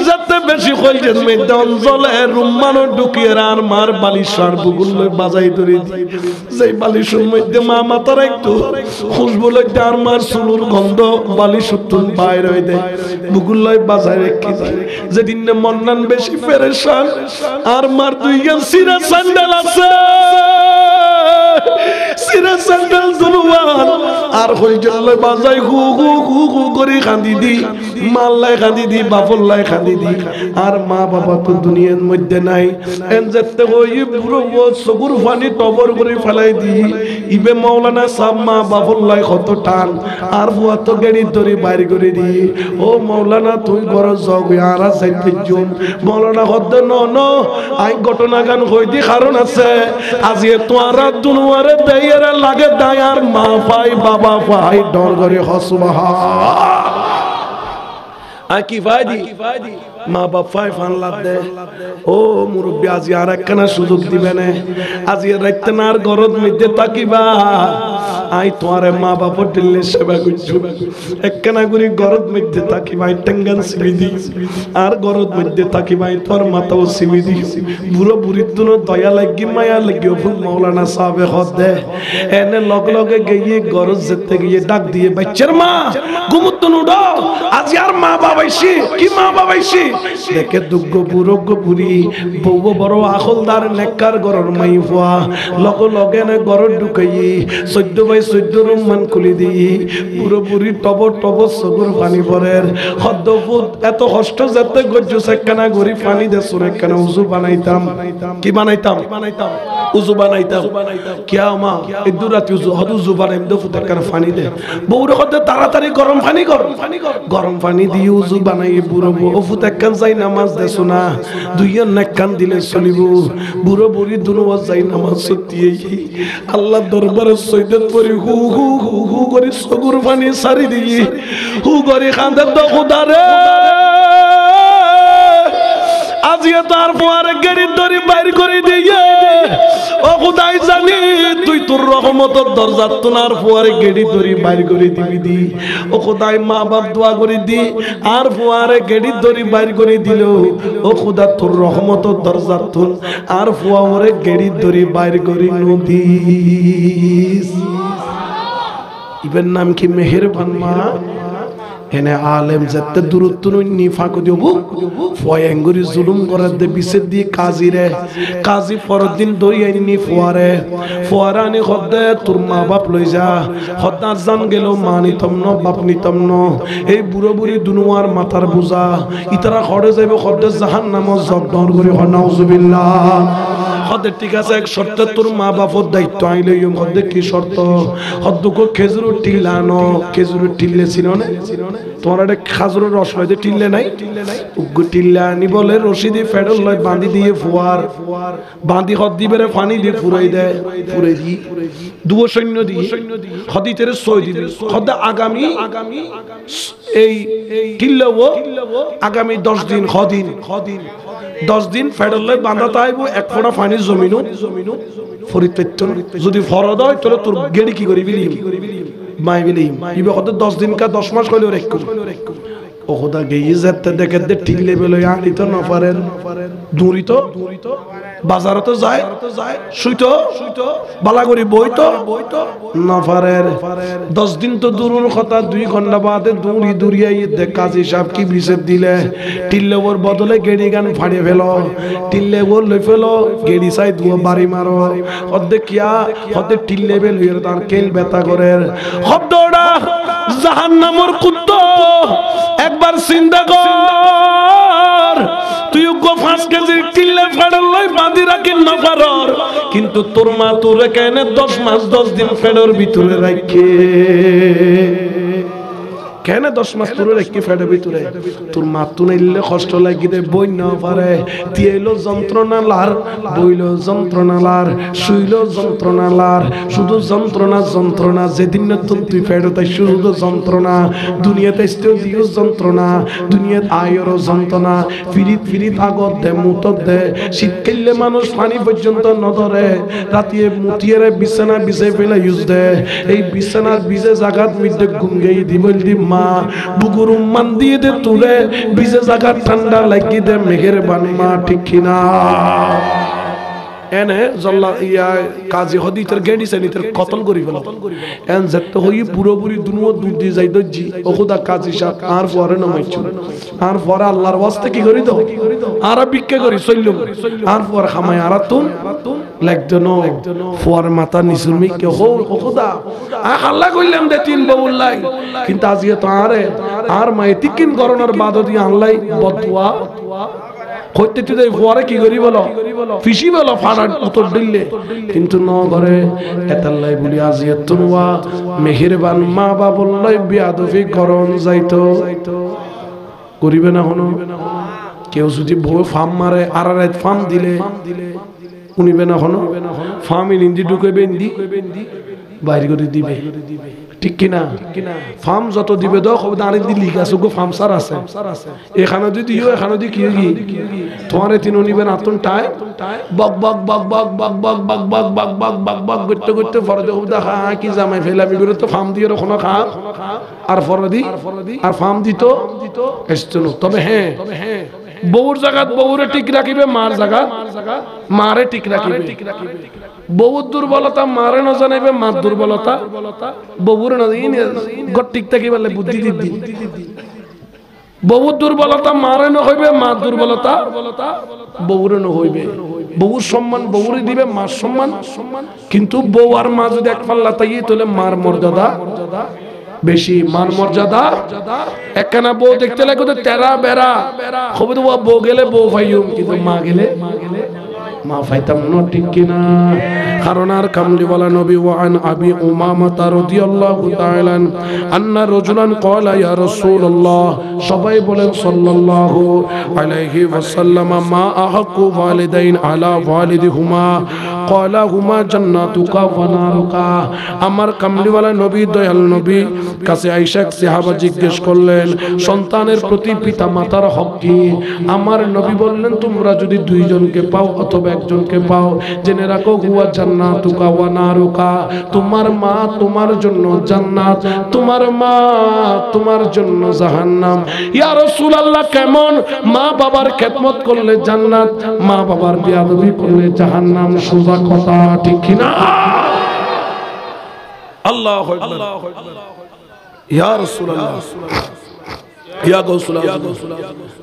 যেতে বেশি কইলেন মধ্যে অঞ্চলে রুম্মানো ঢুকিয়ে আর মার বালিশার বুগুল লই বাজাই ধরে দি যেই বালিশের মধ্যে মা মাথার একটু খুশবু লইতে আর মার চুলুর গন্ধ বালিশ উত্তুন বাইর হয়ে দেয় বুগুল লই বাজাই রেখে দেয় যেদিন মন্নান বেশি পেরেশান আর মার দুই গান সিরা স্যান্ডেল আছে সিরা স্যান্ডেল দুলওয়ান আর হইজল লই বাজাই হু হু হু হু করে কাঁদি দি মাল্লাই কাঁদি দি বাপল্লাই কাঁদি দি আর মা বাবা তো দুনিয়ার মধ্যে নাই এন যেতে হই পুরো সগুর পানি টবর করে ফেলাই দি ইবে মাওলানা সাহেব মা বাপল্লাই কত টান আর বুয়া তো গেড়ি ধরে বাইর করে দি ও মাওলানা তুই বড় জগ আর যাইতে জুম মাওলানা হদ্দ ন ন আই ঘটনা গান হই দি কারণ আছে আজি তোরা দুনুয়ারে দেইরা লাগে দায়ার মা পাই বাবা পাই ডর করে হসুবহান কি ফায়দি মা বাপ ফাই ফান লাভ দে ও মুরব্বী আজি আর একখানা সুযোগ দিবে না আজি রাইতে না আর গরদ মধ্যে তাকিবা আই তোমারে মা বাপ দিলে সেবা করছো একখানা গুরি গরদ মধ্যে তাকিবা টেঙ্গান সিবি দি আর গরদ মধ্যে তাকিবা তোর মাথাও সিবি দি বুড়ো বুড়ির দুনো দয়া লাগি মায়া লাগি ফুল মাওলানা সাহেব হদ দে এনে লগ লগে গিয়ে গরদ যেতে গিয়ে ডাক দিয়ে বাচ্চার মা ঘুমুত নুডো আজি আর মা বাবাইছি কি মা বাবাইছি দেখে দুগ্গ বুড়োগ্গ বুড়ি বউ বড় আখলদার নেককার গরর মাই ফুয়া লগ লগে নে গরর ঢুকাই 14 বাই 14 রুম মান খুলি দি পুরো বুড়ি টব টব সগুর পানি পরের হদ্দফুত এত কষ্ট যেতে গজ্জু সেকখানা গরি পানি দে সুরে কেন উজু বানাইতাম কি বানাইতাম উজু বানাইতাম কিয়া মা এই দুরাতি উজু হদ উজু বানাইম দফুত একখানা পানি দে বউরে হদ্দে তাড়াতাড়ি গরম পানি দি উজু বানাই বুড়ো ওফুত একখান যাই নামাজ দেছো না দুইয়ের নেকখান দিলে চলিব বুড়ো বুড়ি দুনো যাই নামাজ সত্যি আল্লাহ দরবারে সৈয়দত পরি হু হু হু হু করে সগুর পানি সারি দিই হু করে কাঁদে তো খুদারে আজিয়ে তার পরে গেড়ি ধরে বাইর করে দিয়ে ও খুদাই জানি তুই তোর রহমতের দরজা তোনার পরে গেড়ি ধরে বাইর করে দিবি দি ও খুদাই মা বাপ দোয়া করে দি আর পরে গেড়ি ধরে বাইর করে দিল ও খুদা তোর রহমতের দরজা তুল আর পরে গেড়ি ধরে বাইর করে নদিস ইবেন নাম কি মেহেরবান মা এনে আলেম যেতে দূরত্ব নি ফাঁক দেব ফয়েঙ্গুরি জুলুম করার দে বিশেষ দিয়ে কাজী পরদিন দরিয়াই নি ফোয়ারা নি হদ্দে তোর মা বাপ লই যা হদ্দার জান গেল মা নিতম ন বাপ নিতম ন এই বুড়ো বুড়ি দুনুয়ার মাথার বোঝা ইতারা খড়ে যাইব হদ্দে জাহান নাম জব ডর করে নাউজুবিল্লাহ হদ্দে ঠিক আছে এক শর্তে তোর মা বাপর দায়িত্ব আইলে হদ্দে কি শর্ত হদ্দুকো খেজুর টিলানো খেজুর টিললে ছিল না তোমার একটা খাজুরের রস লইতে টিললে নাই উগ্গু টিল্লা আনি বলে রশি দিয়ে ফেডল লয় বাঁধি দিয়ে ফুয়ার বাঁধি হদ দিবে পানি দিয়ে ফুরাই দেয় ফুরে দি দুয়ো সৈন্য দিয়ে হদি তেরে সই দিবি হদা আগামী এই টিল্লাও আগামী 10 দিন খদিন 10 দিন ফেডল লয় বাঁধা তাইব এক ফোঁটা পানি জমিনো ফরিদ পেত যদি ফরদ হয় তাহলে তোর গেড়ি কি করিবি মাই বিলি ইবে কত 10 দিন কা 10 মাস কইলো রেক ও খোদা গেই যেতে দেখে দে ঠিক লেভেল আনি তো না পারেন দূরি তো বাজারে তো যায় শুইতো বালা করি বই তো না পারেন 10 দিন তো দূরের কথা 2 ঘন্টা বাদে দূরিয়াই দেখ কাজী সাহেব কি বিশেষ দিলে টিল্লেবর বদলে গেড়ি গান ফাড়িয়ে ফেলো টিল্লেবর লই ফেলো গেড়ি চাই দুও বাড়ি মারো অর্ধেক কিয়া অর্ধেক টিল্লেবেল হইর তার কেল ব্যথা করে শব্দটা জাহান্নামের কুত্তা একবার চিন্তা কর তুই গো 5 কেজি টিল্লে ফেডল লই বাঁধি রাখি না পারর কিন্তু তোর মা তোরে কেনে 10 মাস 10 দিন ফেডর ভিতরে রাখে কেন 10 মাস তোর রেখে ফেডে ভিতরে তোর মা তো নিলে কষ্ট লাগি দে বই না পারে তিয়েলো যন্ত্রণা লার বইলো যন্ত্রণা লার শুইলো যন্ত্রণা লার শুধু যন্ত্রণা যেদিন না তুই ফেডো তাই শুধু যন্ত্রণা দুনিয়াতে স্তেও দিও যন্ত্রণা দুনিয়াত আয়র যন্ত্রণা ফিরিত আগত দে মুতত দে শীতকালে মানুষ পানি পর্যন্ত নধরে রাতিয়ে মুতিয়ে বিছানা বিছাই ফেলা ইউজ দে এই বিছানার বিজে জাগাত মধ্যে গুঙ্গেই দিবল দি মা বুকুর উম্মান দিয়ে দে তুলে ভিজে জায়গা ঠান্ডা লাগিয়ে দে মেহেরবান মা ঠিক কিনা এনে জল্লা ইয়া কাজী হদিতের গেডি সেনিতের কতল করি ফেল এন যেতে হই পুরোপুরি দুনিয়া দুধ দিয়ে যাই দজি ও খুদা কাজী সাহেব আর পরে নামাইছো আর পরে আল্লাহর ওয়াস্তে কি করি দাও আর ভিক্ষা করি চললুম আর পরে খামাই আর তুম লাগতো ন ফোয়ার মাথা নিচুর মিকে হো ও খুদা আল্লাহ কইলাম দে তিন বাবুল্লাই কিন্তু আজিয়ে তো আর মাই তিকিন করোনার বাদ দিয়ে আল্লাহ বদুয়া কইতে তুই ফোয়ারে কি করি বলো ফিসি বলো ফাড়া উত্তর দিলে কিন্তু ন ঘরে এতাল্লাই বলি আজিয়ে তুনওয়া মেহেরবান মা বাবুল্লাই বিয়াদফি করন যাইতো করিবে না হনো কেউ যদি বউ ফার্ম মারে আর রাত ফার্ম দিলে উনিবে না হনো ফার্ম ইন্দি ঢুকে বেন্দি বাইরে করে দিবে ঠিক কিনা ফার্ম যত দিবে দাও খবর দাঁড়িয়ে দি লিখা আছে গো ফার্ম সার আছে এখানে যদি এখানে দি কি তোমার তিন নিবেন আতন টাই বক বক বক বক বক বক বক বক বক বক বক বক করতে করতে ফরদে খুব দেখা কি জামাই ফেলাবি করে তো ফার্ম দিয়ে রখনো খা আর ফরদি আর ফার্ম দিত এসতো তবে হ্যাঁ বউর জায়গা বউরে ঠিক রাখিবে মার জায়গা মারে ঠিক রাখিবে বউর দুর্বলতা মারে না জানাইবে মার দুর্বলতা বউর না গট ঠিক থাকি বলে বুদ্ধি দিদি বউর দুর্বলতা মারে না হইবে মার দুর্বলতা বউরে না হইবে বউর সম্মান বউরে দিবে মার সম্মান কিন্তু বউ আর মা যদি এক পাল্লা তাই তাহলে মার মর্যাদা বেশি মান মর্যাদা একখানা বউ দেখতে লাগে তেরা বেড়া খবর বউ গেলে বউ ভাইম কিন্তু মা গেলে মা ফাইতাম না ঠিক কিনা কারণ আর কামলি ওয়ালা নবী ওয়ান আবি উমামা রাদিয়াল্লাহু তাআলা আন্না রাজুলান ক্বালা ইয়া রাসূলুল্লাহ সবাই বলেন সাল্লাল্লাহু আলাইহি ওয়াসাল্লাম মা আহাক্কু ওয়ালিদাইন আলা ওয়ালিদিহুমা ক্বালা হুমা জান্নাতুকা ওয়া নারুকা আমার কামলি ওয়ালা নবী দয়াল নবী কাছে আয়েশা সাহাবা জিজ্ঞেস করলেন সন্তানের প্রতি পিতামাতার হক কি আমার নবী বললেন তোমরা যদি দুইজনকে পাও অথবা একজনকে পাও জেনে রাখো হুয়া জান্নাতুকা ওয়া নারুকা তোমার মা তোমার জন্য জান্নাত তোমার মা তোমার জন্য জাহান্নাম ইয়া রাসূলুল্লাহ কেমন মা বাবার খেদমত করলে জান্নাত মা বাবার বেয়াদবি করলে জাহান্নাম সোজা কথা ঠিক কি না আল্লাহু আকবার ইয়া রাসূলুল্লাহ ইয়া রাসূলুল্লাহ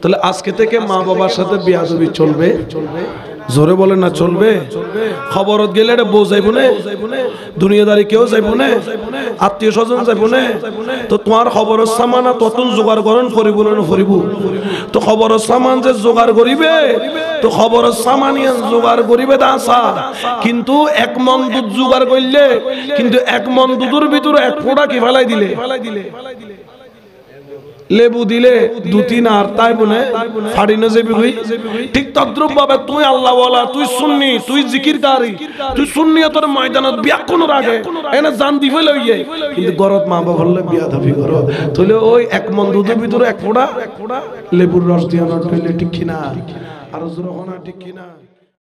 তাহলে আজকে থেকে মা বাবার সাথে বেয়াদবি চলবে জোরে বলে না চলবে খবরত গেলে এটা বউ যাইব না দুনিয়াদারি কেউ যাইব না আত্মীয় স্বজন যাইব না তো তোমার খবরের সামানা তত জোগাড় করন করিব না করিব তো খবরের সামান যে জোগাড় করিবে তো খবরের সামানিয়া জোগাড় করিবে দাসা কিন্তু এক মন দুধ জোগাড় করলে কিন্তু এক মন দুধের ভিতরে এক ফোঁটা কি ফেলাই দিলে লেবু দিলে দু তিন আর তাই বলে ফাড়ি না যাবি হই ঠিক তদ্রুপ ভাবে তুই আল্লাহ ওয়ালা তুই সুন্নি তুই জিকিরকারী তুই সুন্নিয়তের ময়দানত বিয়াকুন রাখে এনে জান দি ফেলে হইয়ে কিন্তু গরত মা বাবা বললে বিয়াদবি করো তাহলে ওই এক মন দুধের ভিতরে এক ফোঁটা লেবুর রস দিয়া না ঠিক কিনা আর জোরে হনা ঠিক কিনা